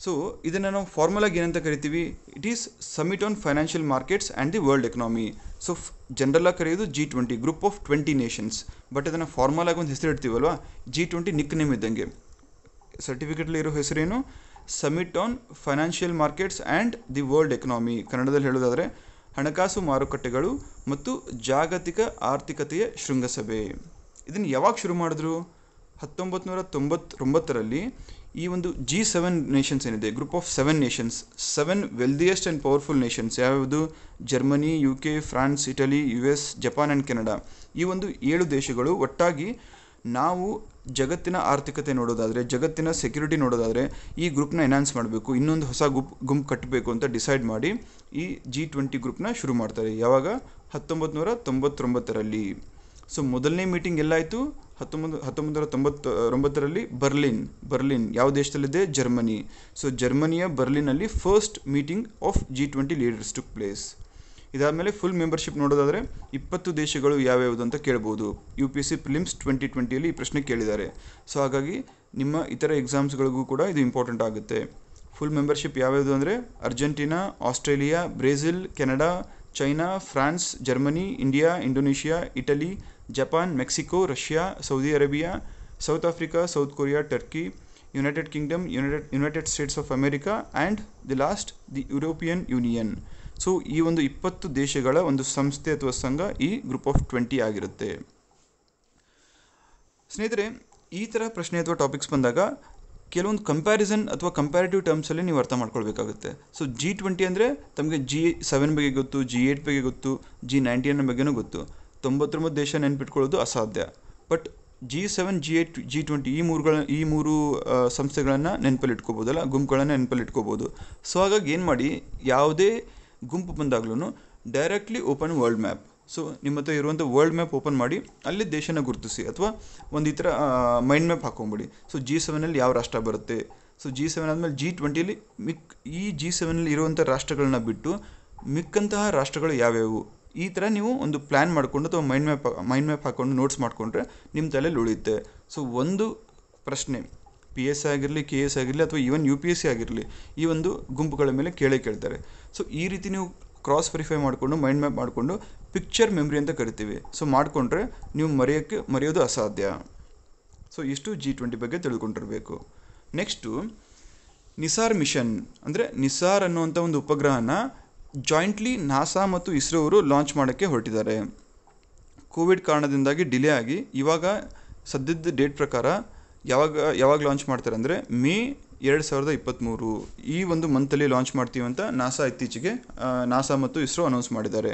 ಸೊ ಇದನ್ನು ನಾವು ಫಾರ್ಮಲಾಗಿ ಏನಂತ ಕರಿತೀವಿ, it is summit on financial markets and the world economy. So ಜನರಲ್ಲಾಗಿ ಕರೆಯೋದು G20, group of 20 Nations. But ಇದನ್ನು ಫಾರ್ಮಲಾಗಿ ಒಂದು ಹೆಸರು ಇಡ್ತೀವಲ್ವ, G20 ನಿಕ್ ನೇಮ್ ಇದ್ದಂಗೆ. ಸರ್ಟಿಫಿಕೇಟ್ಲಿ ಇರೋ ಹೆಸರೇನು, summit on financial markets and the world economy. ಕನ್ನಡದಲ್ಲಿ ಹೇಳೋದಾದರೆ ಹಣಕಾಸು ಮಾರುಕಟ್ಟೆಗಳು ಮತ್ತು ಜಾಗತಿಕ ಆರ್ಥಿಕತೆಯ ಶೃಂಗಸಭೆ. ಇದನ್ನು ಯಾವಾಗ ಶುರು ಮಾಡಿದ್ರು, 1999ರಲ್ಲಿ ಈ ಒಂದು G7 ನೇಷನ್ಸ್ ಏನಿದೆ, group of 7 nations, 7 wealthiest and powerful nations ಯಾವ್ಯಾವುದು, Germany, UK, France, Italy, US, Japan and Canada. ಈ ಒಂದು 7 ದೇಶಗಳು ಒಟ್ಟಾಗಿ ನಾವು ಜಗತ್ತಿನ ಆರ್ಥಿಕತೆ ನೋಡೋದಾದರೆ, ಜಗತ್ತಿನ ಸೆಕ್ಯೂರಿಟಿ ನೋಡೋದಾದರೆ ಈ ಗ್ರೂಪ್ನ ಎನ್ಹಾನ್ಸ್ ಮಾಡಬೇಕು, ಇನ್ನೊಂದು ಹೊಸ ಗುಂಪು ಕಟ್ಟಬೇಕು ಅಂತ ಡಿಸೈಡ್ ಮಾಡಿ ಈ G20 ಗ್ರೂಪ್ನ ಶುರು ಮಾಡ್ತಾರೆ. ಯಾವಾಗ, 1999ರಲ್ಲಿ. ಸೊ ಮೊದಲನೇ ಮೀಟಿಂಗ್ ಎಲ್ಲಾಯಿತು, 1999ರಲ್ಲಿ ಬರ್ಲಿನ್ ಯಾವ ದೇಶದಲ್ಲಿದೆ, ಜರ್ಮನಿ. ಸೊ ಜರ್ಮನಿಯ ಬರ್ಲಿನಲ್ಲಿ first meeting of G20 leaders took place. ಇದಾದಮೇಲೆ ಫುಲ್ ಮೆಂಬರ್ಶಿಪ್ ನೋಡೋದಾದರೆ 20 ದೇಶಗಳು ಯಾವ್ಯಾವುದು ಅಂತ ಕೇಳ್ಬೋದು. UPSC ಪ್ರಿಲಿಮ್ಸ್ 2020ಯಲ್ಲಿ ಈ ಪ್ರಶ್ನೆ ಕೇಳಿದ್ದಾರೆ. ಸೊ ಹಾಗಾಗಿ ನಿಮ್ಮ ಇತರ ಎಕ್ಸಾಮ್ಸ್ಗಳಿಗೂ ಕೂಡ ಇದು ಇಂಪಾರ್ಟೆಂಟ್ ಆಗುತ್ತೆ. ಫುಲ್ ಮೆಂಬರ್ಶಿಪ್ ಯಾವ್ಯಾವುದು ಅಂದರೆ Argentina, Australia, Brazil, Canada, China, France, Germany, India, Indonesia, Italy, Japan, Mexico, Russia, Saudi Arabia, south Africa, south Korea, Turkey, United Kingdom, United States of America and the last the European union. So ಈ ಒಂದು 20 ದೇಶಗಳ ಒಂದು ಸಂಸ್ಥೆ ಅಥವಾ ಸಂಘ ಈ group of 20 ಆಗಿರುತ್ತೆ. ಸ್ನೇಹಿತರೆ, ಈ ಥರ ಪ್ರಶ್ನೆ ಅಥವಾ ಟಾಪಿಕ್ಸ್ ಬಂದಾಗ ಕೆಲವೊಂದು ಕಂಪ್ಯಾರಿಸನ್ ಅಥವಾ ಕಂಪ್ಯಾರಿಟಿವ್ ಟರ್ಮ್ಸಲ್ಲಿ ನೀವು ಅರ್ಥ ಮಾಡ್ಕೊಳ್ಬೇಕಾಗುತ್ತೆ. ಸೊ G20 ಅಂದರೆ ತಮಗೆ G7 ಬಗ್ಗೆ ಗೊತ್ತು, G8 ಬಗ್ಗೆ ಗೊತ್ತು, G19 ಬಗ್ಗೆನೂ ಗೊತ್ತು. 99 ದೇಶ ನೆನ್ಪಿಟ್ಕೊಳ್ಳೋದು ಅಸಾಧ್ಯ. ಬಟ್ G7, G8, G20 ಈ ಮೂರು ಸಂಸ್ಥೆಗಳನ್ನು ನೆನಪಲ್ಲಿ ಇಟ್ಕೋಬೋದಲ್ಲ, ಗುಂಪುಗಳನ್ನು ನೆನಪಲ್ಲಿ ಇಟ್ಕೋಬೋದು. ಸೊ ಹಾಗಾಗಿ ಏನು ಮಾಡಿ, ಯಾವುದೇ ಗುಂಪು ಬಂದಾಗ್ಲೂ directly open world map. So ನಿಮ್ಮ ಹತ್ರ ಇರುವಂಥ ವರ್ಲ್ಡ್ ಮ್ಯಾಪ್ ಓಪನ್ ಮಾಡಿ ಅಲ್ಲಿ ದೇಶನ ಗುರುತಿಸಿ, ಅಥವಾ ಒಂದು ಈ ಥರ ಮೈಂಡ್ ಮ್ಯಾಪ್ ಹಾಕೊಂಬಿಡಿ. ಸೊ G7ನಲ್ಲಿ ಯಾವ ರಾಷ್ಟ್ರ ಬರುತ್ತೆ, ಸೊ G7 ಆದಮೇಲೆ G20ಲಿ ಈ G7ನಲ್ಲಿ ಇರುವಂಥ ರಾಷ್ಟ್ರಗಳನ್ನ ಬಿಟ್ಟು ಮಿಕ್ಕಂತಹ ರಾಷ್ಟ್ರಗಳು ಯಾವ್ಯಾವು, ಈ ಥರ ನೀವು ಒಂದು ಪ್ಲ್ಯಾನ್ ಮಾಡಿಕೊಂಡು ಅಥವಾ ಮೈಂಡ್ ಮ್ಯಾಪ್ ಹಾಕ್ಕೊಂಡು ನೋಟ್ಸ್ ಮಾಡಿಕೊಂಡ್ರೆ ನಿಮ್ಮ ತಲೆಯಲ್ಲಿ ಉಳಿಯುತ್ತೆ. ಸೊ ಒಂದು ಪ್ರಶ್ನೆ PSI ಆಗಿರಲಿ, KS ಆಗಿರಲಿ, ಅಥವಾ ಈವನ್ UPSC ಆಗಿರಲಿ, ಈ ಒಂದು ಗುಂಪುಗಳ ಮೇಲೆ ಕೇಳ್ತಾರೆ. ಸೊ ಈ ರೀತಿ ನೀವು ಕ್ರಾಸ್ ವೆರಿಫೈ ಮಾಡಿಕೊಂಡು ಮೈಂಡ್ ಮ್ಯಾಪ್ ಮಾಡಿಕೊಂಡು ಪಿಕ್ಚರ್ ಮೆಮ್ರಿ ಅಂತ ಕರಿತೀವಿ. ಸೊ ಮಾಡಿಕೊಂಡ್ರೆ ನೀವು ಮರೆಯೋದು ಅಸಾಧ್ಯ. ಸೊ ಇಷ್ಟು G20 ಬಗ್ಗೆ ತಿಳ್ಕೊಂಡಿರಬೇಕು. ನೆಕ್ಸ್ಟು ನಿಸಾರ್ ಮಿಷನ್, ಅಂದರೆ ನಿಸಾರ್ ಅನ್ನುವಂಥ ಒಂದು ಉಪಗ್ರಹನ ಜಾಯಿಂಟ್ಲಿ ನಾಸಾ ಮತ್ತು ಇಸ್ರೋ ಅವರು ಲಾಂಚ್ ಮಾಡೋಕ್ಕೆ ಹೊರಟಿದ್ದಾರೆ. ಕೋವಿಡ್ ಕಾರಣದಿಂದಾಗಿ ಡಿಲೇ ಆಗಿ ಇವಾಗ ಸದ್ಯದ ಡೇಟ್ ಪ್ರಕಾರ ಯಾವಾಗ ಲಾಂಚ್ ಮಾಡ್ತಾರೆ ಅಂದರೆ ಮೇ 2023 ಈ ಒಂದು ಮಂತಲ್ಲಿ ಲಾಂಚ್ ಮಾಡ್ತೀವಿ ಅಂತ ನಾಸಾ ಇತ್ತೀಚೆಗೆ ನಾಸಾ ಮತ್ತು ಇಸ್ರೋ ಅನೌನ್ಸ್ ಮಾಡಿದ್ದಾರೆ.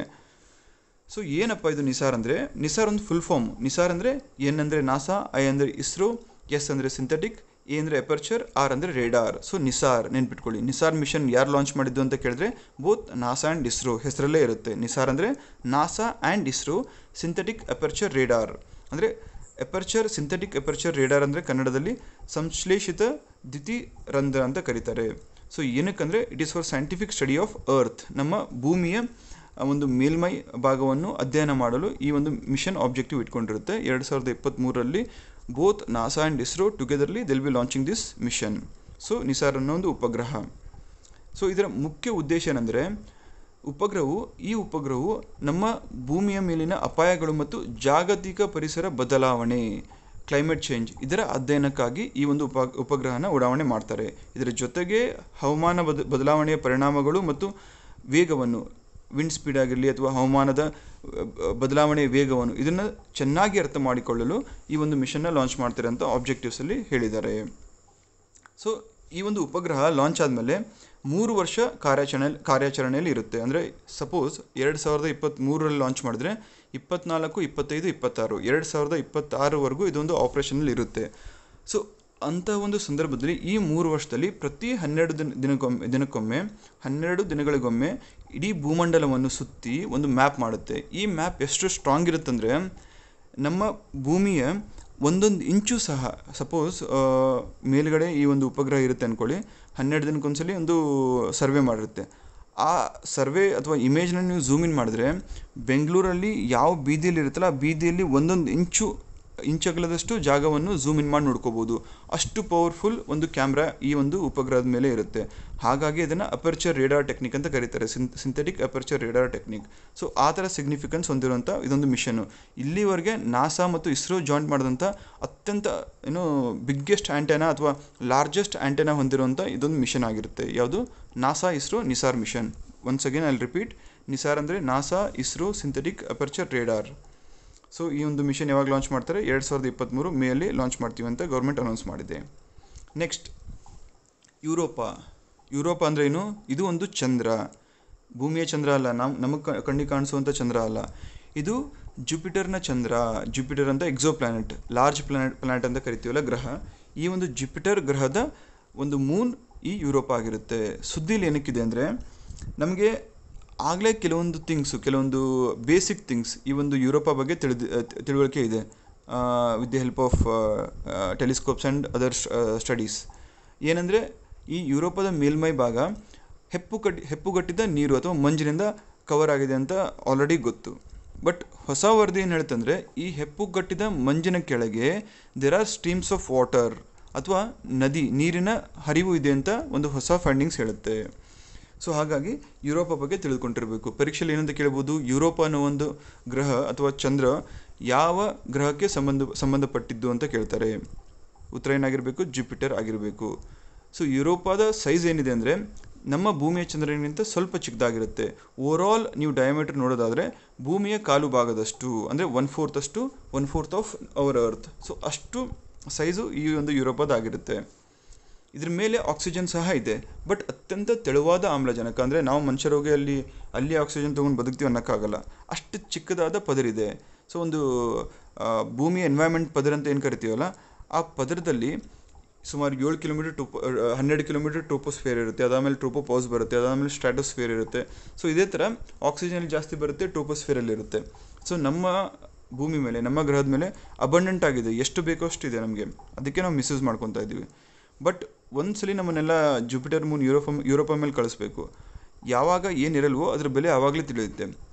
ಸೊ ಏನಪ್ಪ ಇದು ನಿಸಾರ್ ಅಂದರೆ, ನಿಸಾರ್ ಒಂದು ಫುಲ್ ಫಾರ್ಮ್. ನಿಸಾರ್ ಅಂದರೆ ಎನ್ ಅಂದರೆ ನಾಸಾ, ಐ ಅಂದರೆ ಇಸ್ರೋ, ಎಸ್ ಅಂದರೆ ಸಿಂಥೆಟಿಕ್, ಎ ಅಂದರೆ ಎಪರ್ಚರ್, ಆರ್ ಅಂದರೆ ರೇಡಾರ್. ಸೊ ನಿಸಾರ್ ನೆನ್ಪಿಟ್ಕೊಳ್ಳಿ. ನಿಸಾರ್ ಮಿಷನ್ ಯಾರು ಲಾಂಚ್ ಮಾಡಿದ್ದು ಅಂತ ಕೇಳಿದ್ರೆ ಬೋತ್ ನಾಸಾ ಆ್ಯಂಡ್ ಇಸ್ರೋ ಹೆಸರಲ್ಲೇ ಇರುತ್ತೆ. ನಿಸಾರ್ ಅಂದರೆ NASA and ISRO, synthetic aperture radar ಅಂದರೆ ಎಪರ್ಚರ್ ಸಿಂಥೆಟಿಕ್ ಎಪರ್ಚರ್ ರೇಡಾರ್ ಅಂದರೆ ಕನ್ನಡದಲ್ಲಿ ಸಂಶ್ಲೇಷಿತ ದ್ಯುತಿರಂಧ್ರ ಅಂತ ಕರೀತಾರೆ. ಸೊ ಏನಕ್ಕಂದರೆ it is for scientific study of earth, ನಮ್ಮ ಭೂಮಿಯ ಒಂದು ಮೇಲ್ಮೈ ಭಾಗವನ್ನು ಅಧ್ಯಯನ ಮಾಡಲು ಈ ಒಂದು ಮಿಷನ್ ಆಬ್ಜೆಕ್ಟಿವ್ ಇಟ್ಕೊಂಡಿರುತ್ತೆ. 2023ರಲ್ಲಿ ಬೋತ್ ನಾಸಾ ಆ್ಯಂಡ್ ಇಸ್ರೋ ಟುಗೆದರ್ಲಿ they'll be launching this mission. So NISAR ಅನ್ನೋ ಒಂದು ಉಪಗ್ರಹ. ಸೊ ಇದರ ಮುಖ್ಯ ಉದ್ದೇಶ ಏನಂದರೆ ಈ ಉಪಗ್ರಹವು ನಮ್ಮ ಭೂಮಿಯ ಮೇಲಿನ ಅಪಾಯಗಳು ಮತ್ತು ಜಾಗತಿಕ ಪರಿಸರ ಬದಲಾವಣೆ, ಕ್ಲೈಮೇಟ್ ಚೇಂಜ್, ಇದರ ಅಧ್ಯಯನಕ್ಕಾಗಿ ಈ ಒಂದು ಉಪಗ್ರಹನ ಉಡಾವಣೆ ಮಾಡ್ತಾರೆ. ಇದರ ಜೊತೆಗೆ ಹವಾಮಾನ ಬದಲಾವಣೆಯ ಪರಿಣಾಮಗಳು ಮತ್ತು ವೇಗವನ್ನು, ವಿಂಡ್ ಸ್ಪೀಡ್ ಆಗಿರಲಿ ಅಥವಾ ಹವಾಮಾನದ ಬದಲಾವಣೆಯ ವೇಗವನ್ನು ಇದನ್ನು ಚೆನ್ನಾಗಿ ಅರ್ಥ ಮಾಡಿಕೊಳ್ಳಲು ಈ ಒಂದು ಮಿಷನ್ನ ಲಾಂಚ್ ಮಾಡ್ತಾರೆ ಅಂತ ಆಬ್ಜೆಕ್ಟಿವ್ಸಲ್ಲಿ ಹೇಳಿದ್ದಾರೆ. ಸೊ ಈ ಒಂದು ಉಪಗ್ರಹ ಲಾಂಚ್ ಆದಮೇಲೆ 3 ವರ್ಷ ಕಾರ್ಯಾಚರಣೆಯಲ್ಲಿ ಇರುತ್ತೆ. ಅಂದರೆ ಸಪೋಸ್ 2023ರಲ್ಲಿ ಲಾಂಚ್ ಮಾಡಿದ್ರೆ 24, 25, 26 2026ವರೆಗೂ ಇದೊಂದು ಆಪ್ರೇಷನಲ್ಲಿ ಇರುತ್ತೆ. ಸೊ ಅಂಥ ಒಂದು ಸಂದರ್ಭದಲ್ಲಿ ಈ 3 ವರ್ಷದಲ್ಲಿ ಪ್ರತಿ 12 ದಿನಗಳಿಗೊಮ್ಮೆ ಇಡೀ ಭೂಮಂಡಲವನ್ನು ಸುತ್ತಿ ಒಂದು ಮ್ಯಾಪ್ ಮಾಡುತ್ತೆ. ಈ ಮ್ಯಾಪ್ ಎಷ್ಟು ಸ್ಟ್ರಾಂಗ್ ಇರುತ್ತಂದರೆ ನಮ್ಮ ಭೂಮಿಯ ಒಂದೊಂದು ಇಂಚು ಸಹ, ಸಪೋಸ್ ಮೇಲ್ಗಡೆ ಈ ಒಂದು ಉಪಗ್ರಹ ಇರುತ್ತೆ ಅಂದ್ಕೊಳ್ಳಿ, 12 ದಿನಕ್ಕೊಂದ್ಸಲಿ ಒಂದು ಸರ್ವೆ ಮಾಡಿರುತ್ತೆ. ಆ ಸರ್ವೆ ಅಥವಾ ಇಮೇಜ್ನ ನೀವು ಝೂಮ್ ಇನ್ ಮಾಡಿದ್ರೆ ಬೆಂಗಳೂರಲ್ಲಿ ಯಾವ ಬೀದಿಯಲ್ಲಿ ಇರುತ್ತಲ್ಲ ಆ ಬೀದಿಯಲ್ಲಿ ಒಂದೊಂದು ಇಂಚಗಲದಷ್ಟು ಜಾಗವನ್ನು ಝೂಮ್ ಇನ್ ಮಾಡಿ ನೋಡ್ಕೋಬೋದು. ಅಷ್ಟು ಪವರ್ಫುಲ್ ಒಂದು ಕ್ಯಾಮ್ರಾ ಈ ಒಂದು ಉಪಗ್ರಹದ ಮೇಲೆ ಇರುತ್ತೆ. ಹಾಗಾಗಿ ಇದನ್ನು ಅಪರ್ಚರ್ ರೇಡಾರ್ ಟೆಕ್ನಿಕ್ ಅಂತ ಕರೀತಾರೆ, synthetic aperture radar technique. So ಆ ಥರ ಸಿಗ್ನಿಫಿಕೆನ್ಸ್ ಹೊಂದಿರುವಂಥ ಇದೊಂದು ಮಿಷನ್ನು. ಇಲ್ಲಿವರೆಗೆ ನಾಸಾ ಮತ್ತು ಇಸ್ರೋ ಜಾಯಿಂಟ್ ಮಾಡಿದಂಥ ಅತ್ಯಂತ ಬಿಗ್ಗೆಸ್ಟ್ ಆ್ಯಂಟೆನಾ ಅಥವಾ ಲಾರ್ಜೆಸ್ಟ್ ಆ್ಯಂಟೆನಾ ಹೊಂದಿರುವಂಥ ಇದೊಂದು ಮಿಷನ್ ಆಗಿರುತ್ತೆ. ಯಾವುದು? NASA ISRO NISAR mission. Once again I will repeat, NISAR ಅಂದರೆ NASA ISRO synthetic aperture radar. So ಈ ಒಂದು ಮಿಷನ್ ಯಾವಾಗ ಲಾಂಚ್ ಮಾಡ್ತಾರೆ? 2023 ಮೇಯಲ್ಲಿ ಲಾಂಚ್ ಮಾಡ್ತೀವಿ ಅಂತ ಗೌರ್ಮೆಂಟ್ ಅನೌನ್ಸ್ ಮಾಡಿದೆ. ನೆಕ್ಸ್ಟ್ ಯುರೋಪ ಅಂದರೆ ಏನು? ಇದು ಒಂದು ಚಂದ್ರ, ಭೂಮಿಯ ಚಂದ್ರ ಅಲ್ಲ, ನಮಗೆ ಕಣ್ಣಿಗೆ ಕಾಣಿಸುವಂಥ ಚಂದ್ರ ಅಲ್ಲ. ಇದು ಜುಪಿಟರ್ನ ಚಂದ್ರ. ಜುಪಿಟರ್ ಅಂತ ಎಕ್ಸೋ ಪ್ಲಾನೆಟ್, ಲಾರ್ಜ್ ಪ್ಲಾನೆಟ್ ಅಂತ ಕರಿತೀವಲ್ಲ ಗ್ರಹ. ಈ ಒಂದು ಜುಪಿಟರ್ ಗ್ರಹದ ಒಂದು ಮೂನ್ ಈ ಯುರೋಪ ಆಗಿರುತ್ತೆ. ಸುದ್ದಿಲಿ ಏನಕ್ಕಿದೆ ಅಂದರೆ ನಮಗೆ ಆಗಲೇ ಕೆಲವೊಂದು ಬೇಸಿಕ್ ಥಿಂಗ್ಸ್ ಈ ಒಂದು ಯುರೋಪ ಬಗ್ಗೆ ತಿಳುವಳಿಕೆ ಇದೆ with the help of telescopes and other studies. ಏನಂದರೆ ಈ ಯುರೋಪದ ಮೇಲ್ಮೈ ಭಾಗ ಹೆಪ್ಪುಗಟ್ಟಿದ ನೀರು ಅಥವಾ ಮಂಜಿನಿಂದ ಕವರ್ ಆಗಿದೆ ಅಂತ ಆಲ್ರೆಡಿ ಗೊತ್ತು. ಬಟ್ ಹೊಸ ವರದಿ ಏನು ಹೇಳ್ತಂದರೆ ಈ ಹೆಪ್ಪುಗಟ್ಟಿದ ಮಂಜಿನ ಕೆಳಗೆ there are streams of water ಅಥವಾ ನೀರಿನ ಹರಿವು ಇದೆ ಅಂತ ಒಂದು ಹೊಸ ಫೈಂಡಿಂಗ್ಸ್ ಹೇಳುತ್ತೆ. ಸೊ ಹಾಗಾಗಿ ಯುರೋಪ ಬಗ್ಗೆ ತಿಳ್ಕೊಂಡಿರಬೇಕು. ಪರೀಕ್ಷೆಯಲ್ಲಿ ಏನಂತ ಕೇಳ್ಬೋದು? ಯುರೋಪ ಅನ್ನೋ ಒಂದು ಗ್ರಹ ಅಥವಾ ಚಂದ್ರ ಯಾವ ಗ್ರಹಕ್ಕೆ ಸಂಬಂಧಪಟ್ಟಿದ್ದು ಅಂತ ಕೇಳ್ತಾರೆ. ಉತ್ತರ ಏನಾಗಿರಬೇಕು? ಜುಪಿಟರ್ ಆಗಿರಬೇಕು. ಸೊ ಯುರೋಪದ ಸೈಜ್ ಏನಿದೆ ಅಂದರೆ ನಮ್ಮ ಭೂಮಿಯ ಚಂದ್ರನಿಗಿಂತ ಸ್ವಲ್ಪ ಚಿಕ್ಕದಾಗಿರುತ್ತೆ. ಓವರಾಲ್ ನೀವು ಡಯಾಮೀಟರ್ ನೋಡೋದಾದರೆ ಭೂಮಿಯ ಕಾಲು ಭಾಗದಷ್ಟು, ಅಂದರೆ 1/4 ಆಫ್ ಅವರ್ ಅರ್ತ್. ಸೊ ಅಷ್ಟು ಸೈಜು ಈ ಒಂದು ಯುರೋಪದಾಗಿರುತ್ತೆ. ಇದ್ರ ಮೇಲೆ ಆಕ್ಸಿಜನ್ ಸಹ ಇದೆ, ಬಟ್ ಅತ್ಯಂತ ತೆಳುವಾದ ಆಮ್ಲಜನಕ. ಅಂದರೆ ನಾವು ಮನುಷ್ಯರೋಗಿ ಅಲ್ಲಿ ಆಕ್ಸಿಜನ್ ತೊಗೊಂಡು ಬದುಕ್ತೀವಿ ಅನ್ನೋಕ್ಕಾಗಲ್ಲ, ಅಷ್ಟು ಚಿಕ್ಕದಾದ ಪದರಿದೆ. ಸೊ ಒಂದು ಭೂಮಿಯ ಎನ್ವೈರ್ಮೆಂಟ್ ಪದರ ಅಂತ ಏನು ಕರಿತೀವಲ್ಲ, ಆ ಪದರದಲ್ಲಿ ಸುಮಾರು 12 ಕಿಲೋಮೀಟರ್ ಟ್ರೋಪೋಸ್ಫಿಯರ್ ಇರುತ್ತೆ. ಅದಾದಮೇಲೆ ಟ್ರೋಪೋಪಾಸ್ ಬರುತ್ತೆ, ಅದಾದಮೇಲೆ ಸ್ಟ್ರಾಟೋಸ್ಫಿಯರ್ ಇರುತ್ತೆ. ಸೊ ಇದೇ ಥರ ಆಕ್ಸಿಜನ್ ಜಾಸ್ತಿ ಬರುತ್ತೆ, ಟ್ರೋಪೋಸ್ಫಿಯರಲ್ಲಿ ಇರುತ್ತೆ. ಸೊ ನಮ್ಮ ಭೂಮಿ ಮೇಲೆ, ನಮ್ಮ ಗ್ರಹದ ಮೇಲೆ ಅಬಂಡೆಂಟ್ ಆಗಿದೆ, ಎಷ್ಟು ಬೇಕೋ ಅಷ್ಟಿದೆ ನಮಗೆ, ಅದಕ್ಕೆ ನಾವು ಮಿಸ್ಯೂಸ್ ಮಾಡ್ಕೊತಾ ಇದ್ದೀವಿ. ಬಟ್ ಒಂದ್ಸಲಿ ನಮ್ಮನ್ನೆಲ್ಲ ಜುಪಿಟರ್ ಮೂನ್ ಯುರೋಪ ಮೇಲೆ ಕಳಿಸ್ಬೇಕು. ಯಾವಾಗ ಏನಿರಲ್ವೋ ಅದ್ರ ಬೆಲೆ ಆವಾಗಲೇ ತಿಳಿಯುತ್ತೆ.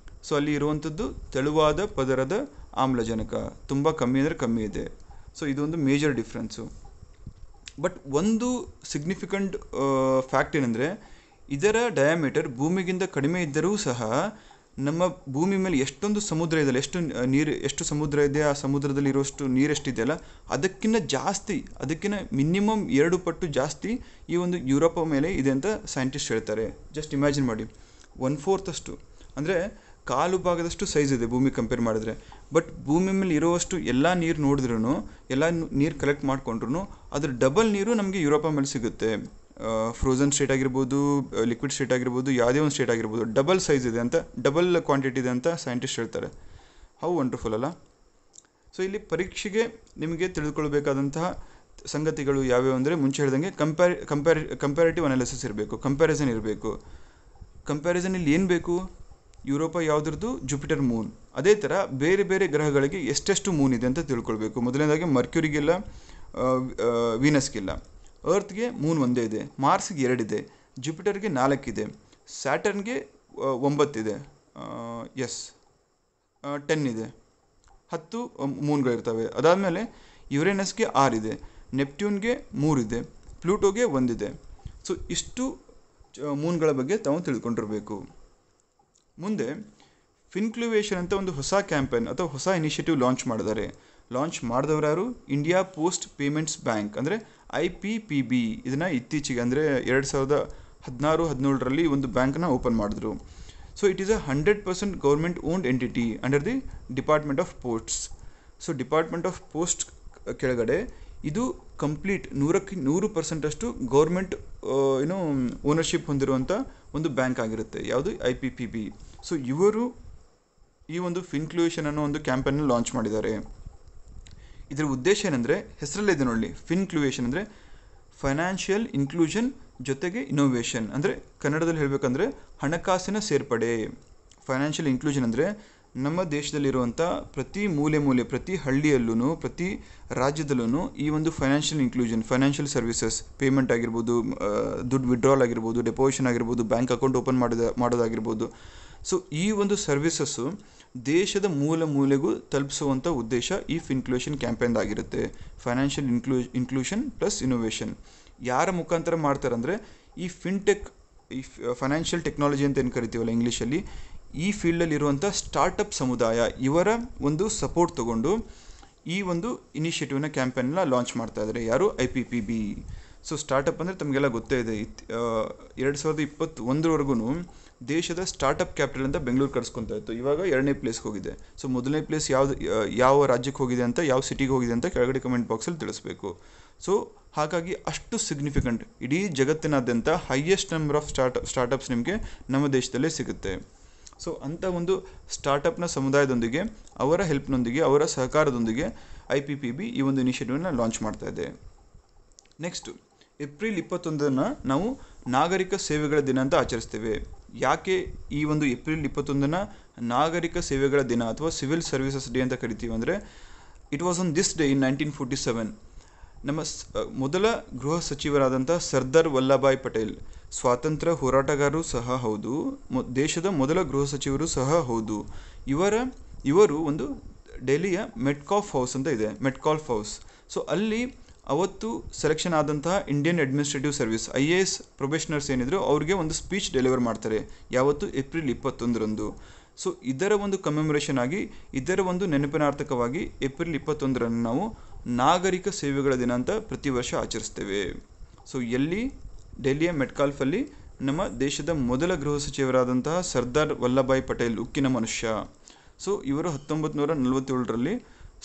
ಸೊ ಅಲ್ಲಿ ಇರುವಂಥದ್ದು ತೆಳುವಾದ ಪದರದ ಆಮ್ಲಜನಕ ತುಂಬ ಕಮ್ಮಿ ಅಂದರೆ ಕಮ್ಮಿ ಇದೆ. ಸೊ ಇದೊಂದು ಮೇಜರ್ ಡಿಫ್ರೆನ್ಸು. ಬಟ್ ಒಂದು ಸಿಗ್ನಿಫಿಕೆಂಟ್ ಫ್ಯಾಕ್ಟ್ ಏನಂದರೆ ಇದರ ಡಯಾಮೀಟರ್ ಭೂಮಿಗಿಂತ ಕಡಿಮೆ ಇದ್ದರೂ ಸಹ ನಮ್ಮ ಭೂಮಿ ಮೇಲೆ ಎಷ್ಟೊಂದು ಸಮುದ್ರ ಇದೆಯಲ್ಲ, ಎಷ್ಟು ಸಮುದ್ರ ಇದೆ, ಆ ಸಮುದ್ರದಲ್ಲಿ ಇರುವಷ್ಟು ನೀರೆಷ್ಟಿದೆಯಲ್ಲ ಅದಕ್ಕಿಂತ ಜಾಸ್ತಿ, ಅದಕ್ಕಿಂತ ಮಿನಿಮಮ್ 2 ಪಟ್ಟು ಜಾಸ್ತಿ ಈ ಒಂದು ಯುರೋಪ ಮೇಲೆ ಇದೆ ಅಂತ ಸೈಂಟಿಸ್ಟ್ ಹೇಳ್ತಾರೆ. ಜಸ್ಟ್ ಇಮ್ಯಾಜಿನ್ ಮಾಡಿ, 1/4 ಅಷ್ಟು ಅಂದರೆ ಕಾಲು ಭಾಗದಷ್ಟು ಸೈಜ್ ಇದೆ ಭೂಮಿ ಕಂಪೇರ್ ಮಾಡಿದ್ರೆ. ಬಟ್ ಭೂಮಿ ಮೇಲೆ ಇರುವಷ್ಟು ಎಲ್ಲ ನೀರು ನೋಡಿದ್ರೂ, ಎಲ್ಲ ನೀರು ಕಲೆಕ್ಟ್ ಮಾಡಿಕೊಂಡ್ರು ಅದ್ರ ಡಬಲ್ ನೀರು ನಮಗೆ ಯುರೋಪ ಮೇಲೆ ಸಿಗುತ್ತೆ. ಫ್ರೋಝನ್ ಸ್ಟೇಟ್ ಆಗಿರ್ಬೋದು, ಲಿಕ್ವಿಡ್ ಸ್ಟೇಟ್ ಆಗಿರ್ಬೋದು, ಯಾವುದೇ ಒಂದು ಸ್ಟೇಟ್ ಆಗಿರ್ಬೋದು, ಡಬಲ್ ಸೈಜ್ ಇದೆ ಅಂತ, ಡಬಲ್ ಕ್ವಾಂಟಿಟಿ ಇದೆ ಅಂತ ಸೈಂಟಿಸ್ಟ್ ಹೇಳ್ತಾರೆ. ಹೌ ವಂಡರ್ಫುಲ್ ಅಲ್ಲ. ಸೊ ಇಲ್ಲಿ ಪರೀಕ್ಷೆಗೆ ನಿಮಗೆ ತಿಳಿದುಕೊಳ್ಬೇಕಾದಂತಹ ಸಂಗತಿಗಳು ಯಾವ್ಯಾವು ಅಂದರೆ, ಮುಂಚೆ ಹೇಳ್ದಂಗೆ ಕಂಪ್ಯಾರಿಟಿವ್ ಅನಾಲಿಸಿಸ್ ಇರಬೇಕು, ಕಂಪ್ಯಾರಿಸನ್ ಇರಬೇಕು. ಕಂಪ್ಯಾರಿಸನ್ ಇಲ್ಲಿ ಏನು ಬೇಕು, ಯುರೋಪ ಯಾವುದ್ರದ್ದು, ಜುಪಿಟರ್ ಮೂನ್. ಅದೇ ಥರ ಬೇರೆ ಬೇರೆ ಗ್ರಹಗಳಿಗೆ ಎಷ್ಟೆಷ್ಟು ಮೂನ್ ಇದೆ ಅಂತ ತಿಳ್ಕೊಳ್ಬೇಕು. ಮೊದಲನೇದಾಗಿ ಮರ್ಕ್ಯೂರಿಗಿಲ್ಲ, ವೀನಸ್ಗಿಲ್ಲ. ಅರ್ತ್ಗೆ ಮೂನ್ ಒಂದೇ ಇದೆ, ಮಾರ್ಸ್ಗೆ 2 ಇದೆ, ಜುಪಿಟರ್ಗೆ 4 ಇದೆ, ಸ್ಯಾಟರ್ನ್ಗೆ 9 ಇದೆ, 10 ಇದೆ, 10 ಮೂನ್ಗಳಿರ್ತವೆ. ಅದಾದಮೇಲೆ ಯುರೇನಸ್ಗೆ 6 ಇದೆ, ನೆಪ್ಟ್ಯೂನ್ಗೆ 3 ಇದೆ, ಪ್ಲೂಟೋಗೆ 1 ಇದೆ. ಸೊ ಇಷ್ಟು ಮೂನ್ಗಳ ಬಗ್ಗೆ ತಾವು ತಿಳ್ಕೊಂಡಿರಬೇಕು. ಮುಂದೆ ಫಿನ್ಕ್ಲುವೇಷನ್ ಅಂತ ಒಂದು ಹೊಸ ಕ್ಯಾಂಪೇನ್ ಅಥವಾ ಹೊಸ ಇನಿಷಿಯೇಟಿವ್ ಲಾಂಚ್ ಮಾಡಿದವರು ಯಾರು, ಇಂಡಿಯಾ ಪೋಸ್ಟ್ ಪೇಮೆಂಟ್ಸ್ ಬ್ಯಾಂಕ್ ಅಂದರೆ IPPB. ಇದನ್ನು ಇತ್ತೀಚೆಗೆ ಅಂದರೆ 2016-17ರಲ್ಲಿ ಒಂದು ಬ್ಯಾಂಕ್ನ ಓಪನ್ ಮಾಡಿದ್ರು. So it is 100% government owned entity under the department of posts. So department of post ಕೆಳಗಡೆ ಇದು ಕಂಪ್ಲೀಟ್ 100% ಅಷ್ಟು ಗೌರ್ಮೆಂಟ್ ಓನರ್ಶಿಪ್ ಹೊಂದಿರುವಂಥ ಒಂದು ಬ್ಯಾಂಕ್ ಆಗಿರುತ್ತೆ. ಯಾವುದು, IPPB. ಸೊ ಇವರು ಈ ಒಂದು ಫಿನ್ಕ್ಲುವೇಷನ್ ಅನ್ನೋ ಒಂದು ಕ್ಯಾಂಪೇನ್ನ ಲಾಂಚ್ ಮಾಡಿದ್ದಾರೆ. ಇದರ ಉದ್ದೇಶ ಏನಂದರೆ, ಹೆಸರಲ್ಲಿದೆ ನೋಡಿ, ಫಿನ್ಕ್ಲುವೇಷನ್ ಅಂದರೆ ಫೈನಾನ್ಷಿಯಲ್ ಇನ್ಕ್ಲೂಷನ್ ಜೊತೆಗೆ ಇನೋವೇಷನ್. ಅಂದರೆ ಕನ್ನಡದಲ್ಲಿ ಹೇಳಬೇಕಂದ್ರೆ ಹಣಕಾಸಿನ ಸೇರ್ಪಡೆ. ಫೈನಾನ್ಷಿಯಲ್ ಇನ್ಕ್ಲೂಷನ್ ಅಂದರೆ ನಮ್ಮ ದೇಶದಲ್ಲಿರುವಂಥ ಪ್ರತಿ ಮೂಲೆ ಪ್ರತಿ ಹಳ್ಳಿಯಲ್ಲೂ, ಪ್ರತಿ ರಾಜ್ಯದಲ್ಲೂ ಈ ಒಂದು financial inclusion, financial services, payment ಆಗಿರ್ಬೋದು, ದುಡ್ಡು ವಿಡ್ರಾಲ್ ಆಗಿರ್ಬೋದು, ಡೆಪೋಸಿಷನ್ ಆಗಿರ್ಬೋದು, ಬ್ಯಾಂಕ್ ಅಕೌಂಟ್ ಓಪನ್ ಮಾಡೋದಾಗಿರ್ಬೋದು. ಸೊ ಈ ಒಂದು ಸರ್ವಿಸಸ್ಸು ದೇಶದ ಮೂಲೆಗೂ ತಲುಪಿಸುವಂಥ ಉದ್ದೇಶ ಈ ಫಿನ್ಕ್ಲುವೇಷನ್ ಕ್ಯಾಂಪೇನ್ದಾಗಿರುತ್ತೆ. ಫೈನಾನ್ಷಿಯಲ್ ಇನ್ಕ್ಲೂಷನ್ ಪ್ಲಸ್ ಇನೋವೇಷನ್ ಯಾರ ಮುಖಾಂತರ ಮಾಡ್ತಾರೆ ಅಂದರೆ, ಈ ಫಿನ್ಟೆಕ್, ಈ ಫೈನಾನ್ಷಿಯಲ್ ಟೆಕ್ನಾಲಜಿ ಅಂತ ಏನು ಕರಿತೀವಲ್ಲ ಇಂಗ್ಲೀಷಲ್ಲಿ, ಈ ಫೀಲ್ಡಲ್ಲಿರುವಂಥ ಸ್ಟಾರ್ಟಪ್ ಸಮುದಾಯ ಇವರ ಒಂದು ಸಪೋರ್ಟ್ ತೊಗೊಂಡು ಈ ಒಂದು ಇನಿಷಿಯೇಟಿವ್ನ ಕ್ಯಾಂಪೇನ್ನ ಲಾಂಚ್ ಮಾಡ್ತಾ ಇದ್ದಾರೆ. ಯಾರು, IPPB. ಸೊ ಸ್ಟಾರ್ಟಪ್ ಅಂದರೆ ತಮಗೆಲ್ಲ ಗೊತ್ತೇ ಇದೆ, 2021ವರೆಗೂ ದೇಶದ ಸ್ಟಾರ್ಟಪ್ ಕ್ಯಾಪಿಟಲ್ ಅಂತ ಬೆಂಗಳೂರು ಕರೆಸ್ಕೊತಾ ಇತ್ತು. ಇವಾಗ 2ನೇ ಪ್ಲೇಸ್ಗೆ ಹೋಗಿದೆ. ಸೊ 1ನೇ ಪ್ಲೇಸ್ ಯಾವ ರಾಜ್ಯಕ್ಕೆ ಹೋಗಿದೆ ಅಂತ, ಯಾವ ಸಿಟಿಗೆ ಹೋಗಿದೆ ಅಂತ ಕೆಳಗಡೆ ಕಮೆಂಟ್ ಬಾಕ್ಸಲ್ಲಿ ತಿಳಿಸ್ಬೇಕು. ಸೊ ಹಾಗಾಗಿ ಅಷ್ಟು ಸಿಗ್ನಿಫಿಕೆಂಟ್, ಇಡೀ ಜಗತ್ತಿನಾದ್ಯಂತ ಹೈಯೆಸ್ಟ್ ನಂಬರ್ ಆಫ್ ಸ್ಟಾರ್ಟಪ್ಸ್ ನಿಮಗೆ ನಮ್ಮ ದೇಶದಲ್ಲೇ ಸಿಗುತ್ತೆ. ಸೊ ಅಂಥ ಒಂದು ಸ್ಟಾರ್ಟಪ್ನ ಸಮುದಾಯದೊಂದಿಗೆ, ಅವರ ಹೆಲ್ಪ್ನೊಂದಿಗೆ, ಅವರ ಸಹಕಾರದೊಂದಿಗೆ IPPB ಈ ಒಂದು ಇನಿಷಿಯೇಟಿವ್ನ ಲಾಂಚ್ ಮಾಡ್ತಾ ಇದೆ. ನೆಕ್ಸ್ಟು ಏಪ್ರಿಲ್ 21 ನಾವು ನಾಗರಿಕ ಸೇವೆಗಳ ದಿನ ಅಂತ ಆಚರಿಸ್ತೇವೆ. ಯಾಕೆ ಈ ಒಂದು ಏಪ್ರಿಲ್ 21 ನಾಗರಿಕ ಸೇವೆಗಳ ದಿನ ಅಥವಾ ಸಿವಿಲ್ ಸರ್ವಿಸಸ್ ಡೇ ಅಂತ ಕರಿತೀವಿ ಅಂದರೆ, it was on this day in 1947 ನಮ್ಮ ಮೊದಲ ಗೃಹ ಸಚಿವರಾದಂಥ ಸರ್ದಾರ್ ವಲ್ಲಭಾಯ್ ಪಟೇಲ್, ಸ್ವಾತಂತ್ರ್ಯ ಹೋರಾಟಗಾರರು ಸಹ ಹೌದು, ದೇಶದ ಮೊದಲ ಗೃಹ ಸಚಿವರು ಸಹ ಹೌದು. ಇವರು ಒಂದು ಡೆಲ್ಲಿಯ ಮೆಟ್ಕಾಫ್ ಹೌಸ್ ಅಂತ ಇದೆ, ಮೆಟ್ಕಾಲ್ಫ್ ಹೌಸ್. ಸೊ ಅಲ್ಲಿ ಅವತ್ತು ಸೆಲೆಕ್ಷನ್ ಆದಂತಹ Indian administrative service IAS probationers ಏನಿದ್ರು ಅವ್ರಿಗೆ ಒಂದು ಸ್ಪೀಚ್ ಡೆಲಿವರ್ ಮಾಡ್ತಾರೆ. ಯಾವತ್ತು, ಏಪ್ರಿಲ್ 21ರಂದು. ಸೊ ಇದರ ಒಂದು ಕಮೆಮೊರೇಷನ್ ಆಗಿ, ಇದರ ಒಂದು ನೆನಪಿನಾರ್ಥಕವಾಗಿ ಏಪ್ರಿಲ್ 21ರಂದು ನಾವು ನಾಗರಿಕ ಸೇವೆಗಳ ದಿನ ಅಂತ ಪ್ರತಿ ವರ್ಷ ಆಚರಿಸ್ತೇವೆ. ಸೊ ಎಲ್ಲಿ, ಡೆಲ್ಲಿಯ ಮೆಟ್ಕಾಲ್ಫಲ್ಲಿ ನಮ್ಮ ದೇಶದ ಮೊದಲ ಗೃಹ ಸಚಿವರಾದಂತಹ ಸರ್ದಾರ್ ವಲ್ಲಭಾಯ್ ಪಟೇಲ್, ಉಕ್ಕಿನ ಮನುಷ್ಯ. ಸೊ ಇವರು 1947ರಲ್ಲಿ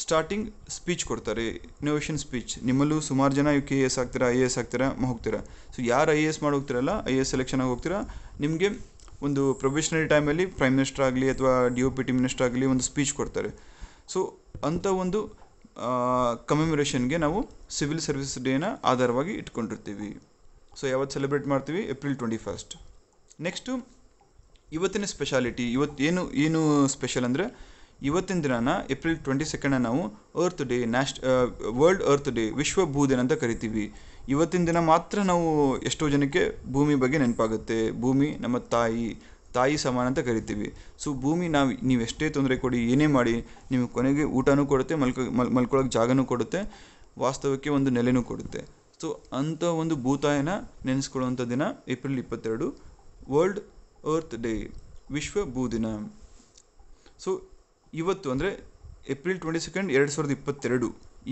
ಸ್ಟಾರ್ಟಿಂಗ್ ಸ್ಪೀಚ್ ಕೊಡ್ತಾರೆ, ಇನ್ನೋವೇಷನ್ ಸ್ಪೀಚ್. ನಿಮ್ಮಲ್ಲೂ ಸುಮಾರು ಜನ KS ಆಗ್ತೀರಾ, IAS ಆಗ್ತೀರಾ, ಹೋಗ್ತೀರಾ. ಸೊ ಯಾರು IAS ಮಾಡಿ ಹೋಗ್ತಿರಲ್ಲ, IAS ಸೆಲೆಕ್ಷನ್ ಆಗಿ ಹೋಗ್ತೀರಾ, ನಿಮಗೆ ಒಂದು ಪ್ರೊಬೇಷನರಿ ಟೈಮಲ್ಲಿ ಪ್ರೈಮ್ ಮಿನಿಸ್ಟರ್ ಆಗಲಿ ಅಥವಾ DOPT ಮಿನಿಸ್ಟರ್ ಆಗಲಿ ಒಂದು ಸ್ಪೀಚ್ ಕೊಡ್ತಾರೆ. ಸೊ ಅಂಥ ಒಂದು ಕಮೆಮೊರೇಷನ್ಗೆ ನಾವು ಸಿವಿಲ್ ಸರ್ವಿಸ್ ಡೇನ ಆಧಾರವಾಗಿ ಇಟ್ಕೊಂಡಿರ್ತೀವಿ. ಸೊ ಯಾವತ್ತು ಸೆಲೆಬ್ರೇಟ್ ಮಾಡ್ತೀವಿ, ಏಪ್ರಿಲ್ 21. ನೆಕ್ಸ್ಟು ಇವತ್ತಿನ ಸ್ಪೆಷಾಲಿಟಿ. ಏನು ಸ್ಪೆಷಲ್ ಅಂದರೆ, ಇವತ್ತಿನ ದಿನ ಏಪ್ರಿಲ್ 22 ನಾವು earth day, world earth day, ವಿಶ್ವ ಭೂದಿನ ಅಂತ ಕರಿತೀವಿ. ಇವತ್ತಿನ ದಿನ ಮಾತ್ರ ನಾವು ಎಷ್ಟೋ ಜನಕ್ಕೆ ಭೂಮಿ ಬಗ್ಗೆ ನೆನಪಾಗುತ್ತೆ. ಭೂಮಿ ನಮ್ಮ ತಾಯಿ ಸಮಾನ ಅಂತ ಕರಿತೀವಿ. ಸೊ ಭೂಮಿ ನೀವು ಎಷ್ಟೇ ತೊಂದರೆ ಕೊಡಿ, ಏನೇ ಮಾಡಿ, ನಿಮಗೆ ಕೊನೆಗೆ ಊಟನೂ ಕೊಡುತ್ತೆ, ಮಲ್ಕೊಳ್ಳೋಕೆ ಜಾಗನೂ ಕೊಡುತ್ತೆ, ವಾಸ್ತವಕ್ಕೆ ಒಂದು ನೆಲೆನೂ ಕೊಡುತ್ತೆ. ಸೊ ಅಂಥ ಒಂದು ಭೂತಾಯಿನ ನೆನೆಸ್ಕೊಳ್ಳುವಂಥ ದಿನ ಏಪ್ರಿಲ್ 22, ವರ್ಲ್ಡ್ ಅರ್ತ್ ಡೇ, ವಿಶ್ವ ಭೂದಿನ. ಸೊ ಇವತ್ತು ಅಂದರೆ ಏಪ್ರಿಲ್ 22, 2022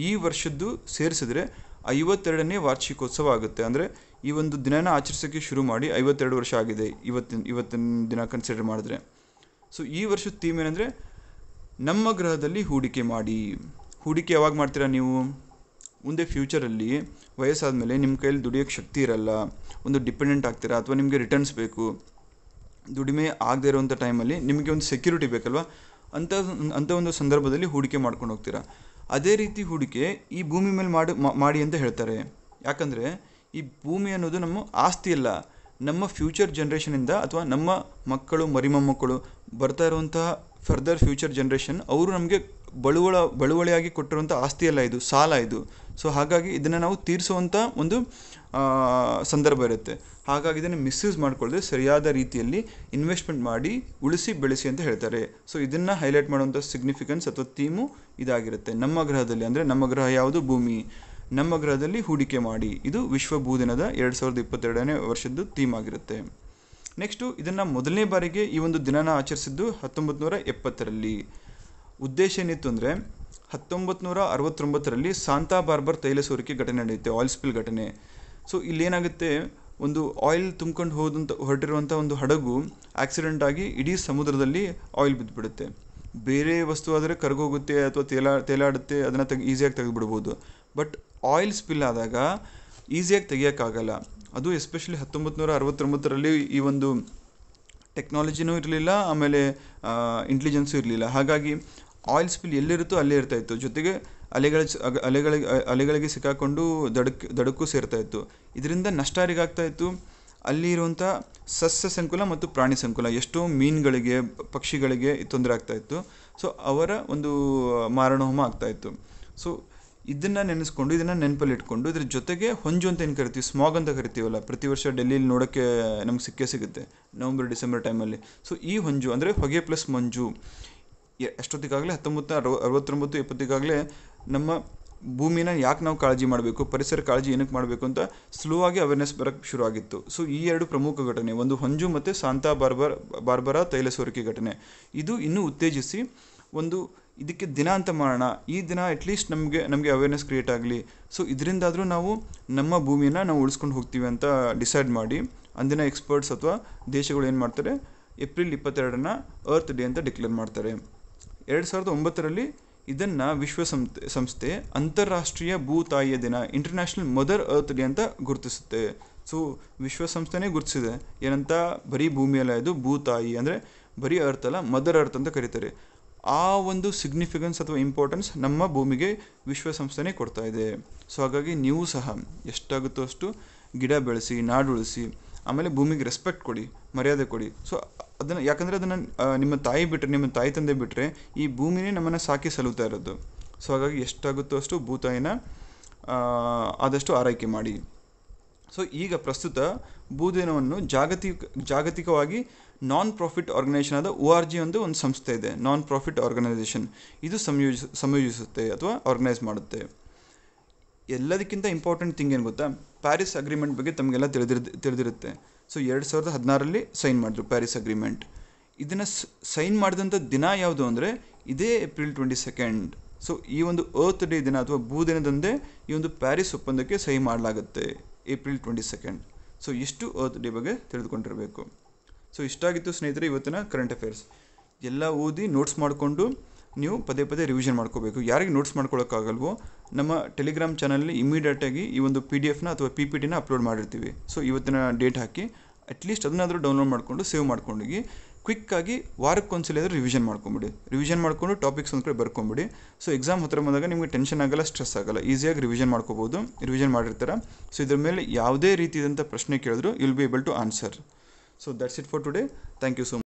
ಈ ವರ್ಷದ್ದು ಸೇರಿಸಿದ್ರೆ 52ನೇ ವಾರ್ಷಿಕೋತ್ಸವ ಆಗುತ್ತೆ. ಅಂದರೆ ಈ ಒಂದು ದಿನನ ಆಚರಿಸೋಕ್ಕೆ ಶುರು ಮಾಡಿ 52 ವರ್ಷ ಆಗಿದೆ ಇವತ್ತಿನ ದಿನ ಕನ್ಸಿಡರ್ ಮಾಡಿದ್ರೆ. ಸೊ ಈ ವರ್ಷದ ಥೀಮ್ ಏನಂದರೆ ನಮ್ಮ ಗ್ರಹದಲ್ಲಿ ಹೂಡಿಕೆ ಮಾಡಿ. ಹೂಡಿಕೆ ಯಾವಾಗ ಮಾಡ್ತೀರಾ ನೀವು? ಮುಂದೆ ಫ್ಯೂಚರಲ್ಲಿ ವಯಸ್ಸಾದ ಮೇಲೆ ನಿಮ್ಮ ಕೈಯಲ್ಲಿ ದುಡಿಯೋಕ್ಕೆ ಶಕ್ತಿ ಇರಲ್ಲ, ಒಂದು ಡಿಪೆಂಡೆಂಟ್ ಆಗ್ತೀರಾ, ಅಥವಾ ನಿಮಗೆ ರಿಟರ್ನ್ಸ್ ಬೇಕು, ದುಡಿಮೆ ಆಗದೇ ಇರೋವಂಥ ಟೈಮಲ್ಲಿ ನಿಮಗೆ ಒಂದು ಸೆಕ್ಯೂರಿಟಿ ಬೇಕಲ್ವ, ಅಂಥ ಒಂದು ಸಂದರ್ಭದಲ್ಲಿ ಹೂಡಿಕೆ ಮಾಡ್ಕೊಂಡು ಹೋಗ್ತೀರಾ. ಅದೇ ರೀತಿ ಹೂಡಿಕೆ ಈ ಭೂಮಿ ಮೇಲೆ ಮಾಡಿ ಅಂತ ಹೇಳ್ತಾರೆ. ಯಾಕಂದರೆ ಈ ಭೂಮಿ ಅನ್ನೋದು ನಮ್ಮ ಆಸ್ತಿ ಅಲ್ಲ, ನಮ್ಮ ಫ್ಯೂಚರ್ ಜನ್ರೇಷನಿಂದ ಅಥವಾ ನಮ್ಮ ಮಕ್ಕಳು ಮರಿಮೊಮ್ಮಕ್ಕಳು ಬರ್ತಾ ಇರುವಂತಹ ಫರ್ದರ್ ಫ್ಯೂಚರ್ ಜನ್ರೇಷನ್ ಅವರು ನಮಗೆ ಬಳುವಳಿಯಾಗಿ ಕೊಟ್ಟಿರುವಂಥ ಆಸ್ತಿ ಅಲ್ಲ, ಇದು ಸಾಲ ಇದು. ಸೊ ಹಾಗಾಗಿ ಇದನ್ನು ನಾವು ತೀರಿಸುವಂಥ ಒಂದು ಸಂದರ್ಭ ಇರುತ್ತೆ. ಹಾಗಾಗಿ ಇದನ್ನು ಮಿಸ್ಯೂಸ್ ಮಾಡಿಕೊಳ್ಳದೆ ಸರಿಯಾದ ರೀತಿಯಲ್ಲಿ ಇನ್ವೆಸ್ಟ್ಮೆಂಟ್ ಮಾಡಿ ಉಳಿಸಿ ಬೆಳೆಸಿ ಅಂತ ಹೇಳ್ತಾರೆ. ಸೊ ಇದನ್ನು ಹೈಲೈಟ್ ಮಾಡುವಂಥ ಸಿಗ್ನಿಫಿಕೆನ್ಸ್ ಅಥವಾ ಥೀಮು ಇದಾಗಿರುತ್ತೆ. ನಮ್ಮ ಗ್ರಹದಲ್ಲಿ, ಅಂದರೆ ನಮ್ಮ ಗ್ರಹ ಯಾವುದು? ಭೂಮಿ. ನಮ್ಮ ಗ್ರಹದಲ್ಲಿ ಹೂಡಿಕೆ ಮಾಡಿ, ಇದು ವಿಶ್ವ ಭೂದಿನದ 2022ನೇ ವರ್ಷದ್ದು ಥೀಮ್ ಆಗಿರುತ್ತೆ. ನೆಕ್ಸ್ಟು ಇದನ್ನು ಮೊದಲನೇ ಬಾರಿಗೆ ಈ ಒಂದು ದಿನನ ಆಚರಿಸಿದ್ದು 1970ರಲ್ಲಿ. ಉದ್ದೇಶ ಏನಿತ್ತು ಅಂದರೆ 1969ರಲ್ಲಿ ಸಾಂತಾ ಬಾರ್ಬರ್ ತೈಲ ಸೋರಿಕೆ ಘಟನೆ ನಡೆಯುತ್ತೆ, ಆಯಿಲ್ ಸ್ಪಿಲ್ ಘಟನೆ. ಸೊ ಇಲ್ಲೇನಾಗುತ್ತೆ, ಒಂದು ಆಯಿಲ್ ತುಂಬ್ಕೊಂಡು ಹೊರಟಿರುವಂಥ ಒಂದು ಹಡಗು ಆಕ್ಸಿಡೆಂಟ್ ಆಗಿ ಇಡೀ ಸಮುದ್ರದಲ್ಲಿ ಆಯಿಲ್ ಬಿದ್ದುಬಿಡುತ್ತೆ. ಬೇರೆ ವಸ್ತು ಆದರೆ ಕರಗೋಗುತ್ತೆ ಅಥವಾ ತೇಲಾಡುತ್ತೆ, ಅದನ್ನು ಈಸಿಯಾಗಿ ತೆಗೆದುಬಿಡ್ಬೋದು. ಬಟ್ ಆಯಿಲ್ ಸ್ಪಿಲ್ ಆದಾಗ ಈಸಿಯಾಗಿ ತೆಗಿಯೋಕ್ಕಾಗಲ್ಲ. ಅದು ಎಸ್ಪೆಷಲಿ 1969ರಲ್ಲಿ ಈ ಒಂದು ಟೆಕ್ನಾಲಜಿನೂ ಇರಲಿಲ್ಲ, ಇಂಟೆಲಿಜೆನ್ಸು ಇರಲಿಲ್ಲ. ಹಾಗಾಗಿ ಆಯಿಲ್ ಸ್ಪಿಲ್ ಎಲ್ಲಿರುತ್ತೋ ಅಲ್ಲೇ ಇರ್ತಾಯಿತ್ತು. ಜೊತೆಗೆ ಅಲೆಗಳಿಗೆ ಸಿಕ್ಕಾಕೊಂಡು ದಡಕ್ಕೂ ಸೇರ್ತಾಯಿತ್ತು. ಇದರಿಂದ ನಷ್ಟ ಯಾರಿಗಾಗ್ತಾಯಿತ್ತು? ಅಲ್ಲಿ ಇರುವಂಥ ಸಸ್ಯ ಸಂಕುಲ ಮತ್ತು ಪ್ರಾಣಿ ಸಂಕುಲ, ಎಷ್ಟೋ ಮೀನುಗಳಿಗೆ ಪಕ್ಷಿಗಳಿಗೆ ತೊಂದರೆ ಆಗ್ತಾಯಿತ್ತು. ಸೊ ಅವರ ಒಂದು ಮಾರಣಹೋಮ ಆಗ್ತಾಯಿತ್ತು. ಸೊ ಇದನ್ನು ನೆನೆಸ್ಕೊಂಡು, ಇದನ್ನು ನೆನಪಲ್ಲಿ ಇಟ್ಕೊಂಡು, ಇದ್ರ ಜೊತೆಗೆ ಹೊಂಜು ಅಂತ ಏನು ಕರಿತೀವಿ, ಸ್ಮಾಗ್ ಅಂತ ಕರಿತೀವಲ್ಲ, ಪ್ರತಿ ವರ್ಷ ಡೆಲ್ಲಿಲಿ ನೋಡೋಕ್ಕೆ ನಮ್ಗೆ ಸಿಗುತ್ತೆ ನವಂಬರ್ ಡಿಸೆಂಬರ್ ಟೈಮಲ್ಲಿ. ಸೊ ಈ ಹೊಂಜು ಅಂದರೆ ಹೊಗೆ ಪ್ಲಸ್ ಮಂಜು ಎಷ್ಟೊತ್ತಿಗಾಗಲೇ 1969, 70ಗಾಗಲೇ ನಮ್ಮ ಭೂಮಿನ ಯಾಕೆ ನಾವು ಕಾಳಜಿ ಮಾಡಬೇಕು, ಪರಿಸರ ಕಾಳಜಿ ಏನಕ್ಕೆ ಮಾಡಬೇಕು ಅಂತ ಸ್ಲೋ ಆಗಿ ಅವೇರ್ನೆಸ್ ಬರೋಕ್ಕೆ ಶುರು ಆಗಿತ್ತು. ಸೊ ಈ ಎರಡು ಪ್ರಮುಖ ಘಟನೆ, ಒಂದು ಹೊಂಜು ಮತ್ತು ಸಾಂತಾ ಬಾರ್ಬರಾ ತೈಲ ಸೋರಿಕೆ ಘಟನೆ, ಇದು ಇನ್ನೂ ಉತ್ತೇಜಿಸಿ ಒಂದು ಇದಕ್ಕೆ ದಿನ ಅಂತ ಮಾಡೋಣ, ಈ ದಿನ ಅಟ್ಲೀಸ್ಟ್ ನಮಗೆ ಅವೇರ್ನೆಸ್ ಕ್ರಿಯೇಟ್ ಆಗಲಿ. ಸೊ ಇದರಿಂದಾದರೂ ನಾವು ನಮ್ಮ ಭೂಮಿನ ನಾವು ಉಳಿಸ್ಕೊಂಡು ಹೋಗ್ತೀವಿ ಅಂತ ಡಿಸೈಡ್ ಮಾಡಿ ಅಂದಿನ ಎಕ್ಸ್ಪರ್ಟ್ಸ್ ಅಥವಾ ದೇಶಗಳು ಏನು ಮಾಡ್ತಾರೆ, ಏಪ್ರಿಲ್ 22ನ ಅರ್ತ್ ಡೇ ಅಂತ ಡಿಕ್ಲೇರ್ ಮಾಡ್ತಾರೆ. 2009ರಲ್ಲಿ ಇದನ್ನು ವಿಶ್ವಸಂಸ್ಥೆ ಅಂತಾರಾಷ್ಟ್ರೀಯ ಭೂತಾಯಿಯ ದಿನ, ಇಂಟರ್ನ್ಯಾಷನಲ್ ಮದರ್ ಅರ್ತ್ ಡೇ ಅಂತ ಗುರುತಿಸುತ್ತೆ. ಸೊ ವಿಶ್ವಸಂಸ್ಥೆನೇ ಗುರುತಿಸಿದೆ ಏನಂತ, ಬರೀ ಭೂಮಿಯಲ್ಲ, ಇದು ಭೂತಾಯಿ ಅಂದರೆ ಬರೀ ಅರ್ತ್ ಅಲ್ಲ, ಮದರ್ ಅರ್ತ್ ಅಂತ ಕರೀತಾರೆ. ಆ ಒಂದು ಸಿಗ್ನಿಫಿಕೆನ್ಸ್ ಅಥವಾ ಇಂಪಾರ್ಟೆನ್ಸ್ ನಮ್ಮ ಭೂಮಿಗೆ ವಿಶ್ವಸಂಸ್ಥೆನೇ ಕೊಡ್ತಾ ಇದೆ. ಸೊ ಹಾಗಾಗಿ ನೀವು ಸಹ ಎಷ್ಟಾಗುತ್ತೋ ಅಷ್ಟು ಗಿಡ ಬೆಳೆಸಿ, ನಾಡು ಉಳಿಸಿ, ಆಮೇಲೆ ಭೂಮಿಗೆ ರೆಸ್ಪೆಕ್ಟ್ ಕೊಡಿ, ಮರ್ಯಾದೆ ಕೊಡಿ. ಸೊ ಅದನ್ನು, ಯಾಕಂದರೆ ಅದನ್ನು ನಿಮ್ಮ ತಾಯಿ ತಂದೆ ಬಿಟ್ಟರೆ ಈ ಭೂಮಿನೇ ನಮ್ಮನ್ನು ಸಾಕಿ ಸಲುತ್ತಾ ಇರೋದು. ಸೊ ಹಾಗಾಗಿ ಎಷ್ಟಾಗುತ್ತೋ ಅಷ್ಟು ಭೂತಾಯಿನ ಆದಷ್ಟು ಆರೈಕೆ ಮಾಡಿ. ಸೊ ಈಗ ಪ್ರಸ್ತುತ ಭೂದಿನವನ್ನು ಜಾಗತಿಕವಾಗಿ ನಾನ್ ಪ್ರಾಫಿಟ್ ಆರ್ಗನೈಸೇಷನ್ ಆದ ORG ಒಂದು ಸಂಸ್ಥೆ ಇದೆ, ನಾನ್ ಪ್ರಾಫಿಟ್ ಆರ್ಗನೈಸೇಷನ್. ಇದು ಸಂಯೋಜಿಸುತ್ತೆ ಅಥವಾ ಆರ್ಗನೈಸ್ ಮಾಡುತ್ತೆ. ಎಲ್ಲದಕ್ಕಿಂತ ಇಂಪಾರ್ಟೆಂಟ್ ಥಿಂಗ್ ಏನು ಗೊತ್ತಾ, ಪ್ಯಾರಿಸ್ ಅಗ್ರಿಮೆಂಟ್ ಬಗ್ಗೆ ತಮಗೆಲ್ಲ ತಿಳಿದಿರುತ್ತೆ. ಸೊ 2016ರಲ್ಲಿ ಸೈನ್ ಮಾಡಿದ್ರು ಪ್ಯಾರಿಸ್ ಅಗ್ರಿಮೆಂಟ್. ಇದನ್ನು ಸೈನ್ ಮಾಡಿದಂಥ ದಿನ ಯಾವುದು ಅಂದರೆ ಇದೇ ಏಪ್ರಿಲ್ 22. ಸೊ ಈ ಒಂದು ಅರ್ತ್ ಡೇ ದಿನ ಅಥವಾ ಭೂದಿನದಂದೇ ಈ ಒಂದು ಪ್ಯಾರಿಸ್ ಒಪ್ಪಂದಕ್ಕೆ ಸಹಿ ಮಾಡಲಾಗುತ್ತೆ ಏಪ್ರಿಲ್ 22. ಸೊ ಇಷ್ಟು ಅರ್ತ್ ಡೇ ಬಗ್ಗೆ ತಿಳಿದುಕೊಂಡಿರಬೇಕು. ಸೊ ಇಷ್ಟಾಗಿತ್ತು ಸ್ನೇಹಿತರೆ ಇವತ್ತಿನ ಕರೆಂಟ್ ಅಫೇರ್ಸ್. ಎಲ್ಲ ಓದಿ ನೋಟ್ಸ್ ಮಾಡಿಕೊಂಡು ನೀವು ಪದೇ ಪದೇ ರಿವಿಷನ್ ಮಾಡ್ಕೋಬೇಕು. ಯಾರಿಗೆ ನೋಟ್ಸ್ ಮಾಡ್ಕೊಳ್ಳೋಕ್ಕಾಗಲ್ವೋ ನಮ್ಮ ಟೆಲಿಗ್ರಾಮ್ ಚಾನಲಲ್ಲಿ ಇಮಿಡಿಯೇಟಾಗಿ ಈ ಒಂದು PDF ಅಥವಾ PPTನ ಅಪ್ಲೋಡ್ ಮಾಡಿರ್ತೀವಿ. ಸೊ ಇವತ್ತಿನ ಡೇಟ್ ಹಾಕಿ ಅಟ್ಲೀಸ್ಟ್ ಅದನ್ನಾದರೂ ಡೌನ್ಲೋಡ್ ಮಾಡಿಕೊಂಡು ಸೇವ್ ಮಾಡ್ಕೊಂಡೋಗಿ ಕ್ವಿಕ್ಕಾಗಿ ವಾರಕ್ಕೊಂದ್ಸಲ ಆದರೂ ರಿವಿಷನ್ ಮಾಡ್ಕೊಂಡು ಟಾಪಿಕ್ಸ್ ಒಂದು ಕಡೆ ಬರ್ಕೊಂಬಿಡಿ. ಸೊ ಎಕ್ಸಾಮ್ ಹತ್ರ ಬಂದಾಗ ನಿಮಗೆ ಟೆನ್ಷನ್ ಆಗಲ್ಲ, ಸ್ಟ್ರೆಸ್ ಆಗಲ್ಲ, ಈಸಿಯಾಗಿ ರಿವಿಷನ್ ಮಾಡ್ಕೋಬೋದು. ರಿವಿಷನ್ ಮಾಡಿರ್ತಾರೆ. ಸೊ ಇದ್ರ ಮೇಲೆ ಯಾವುದೇ ರೀತಿಯಾದಂಥ ಪ್ರಶ್ನೆ ಕೇಳಿದ್ರು you will be able to answer. So that's it for today. Thank you so much.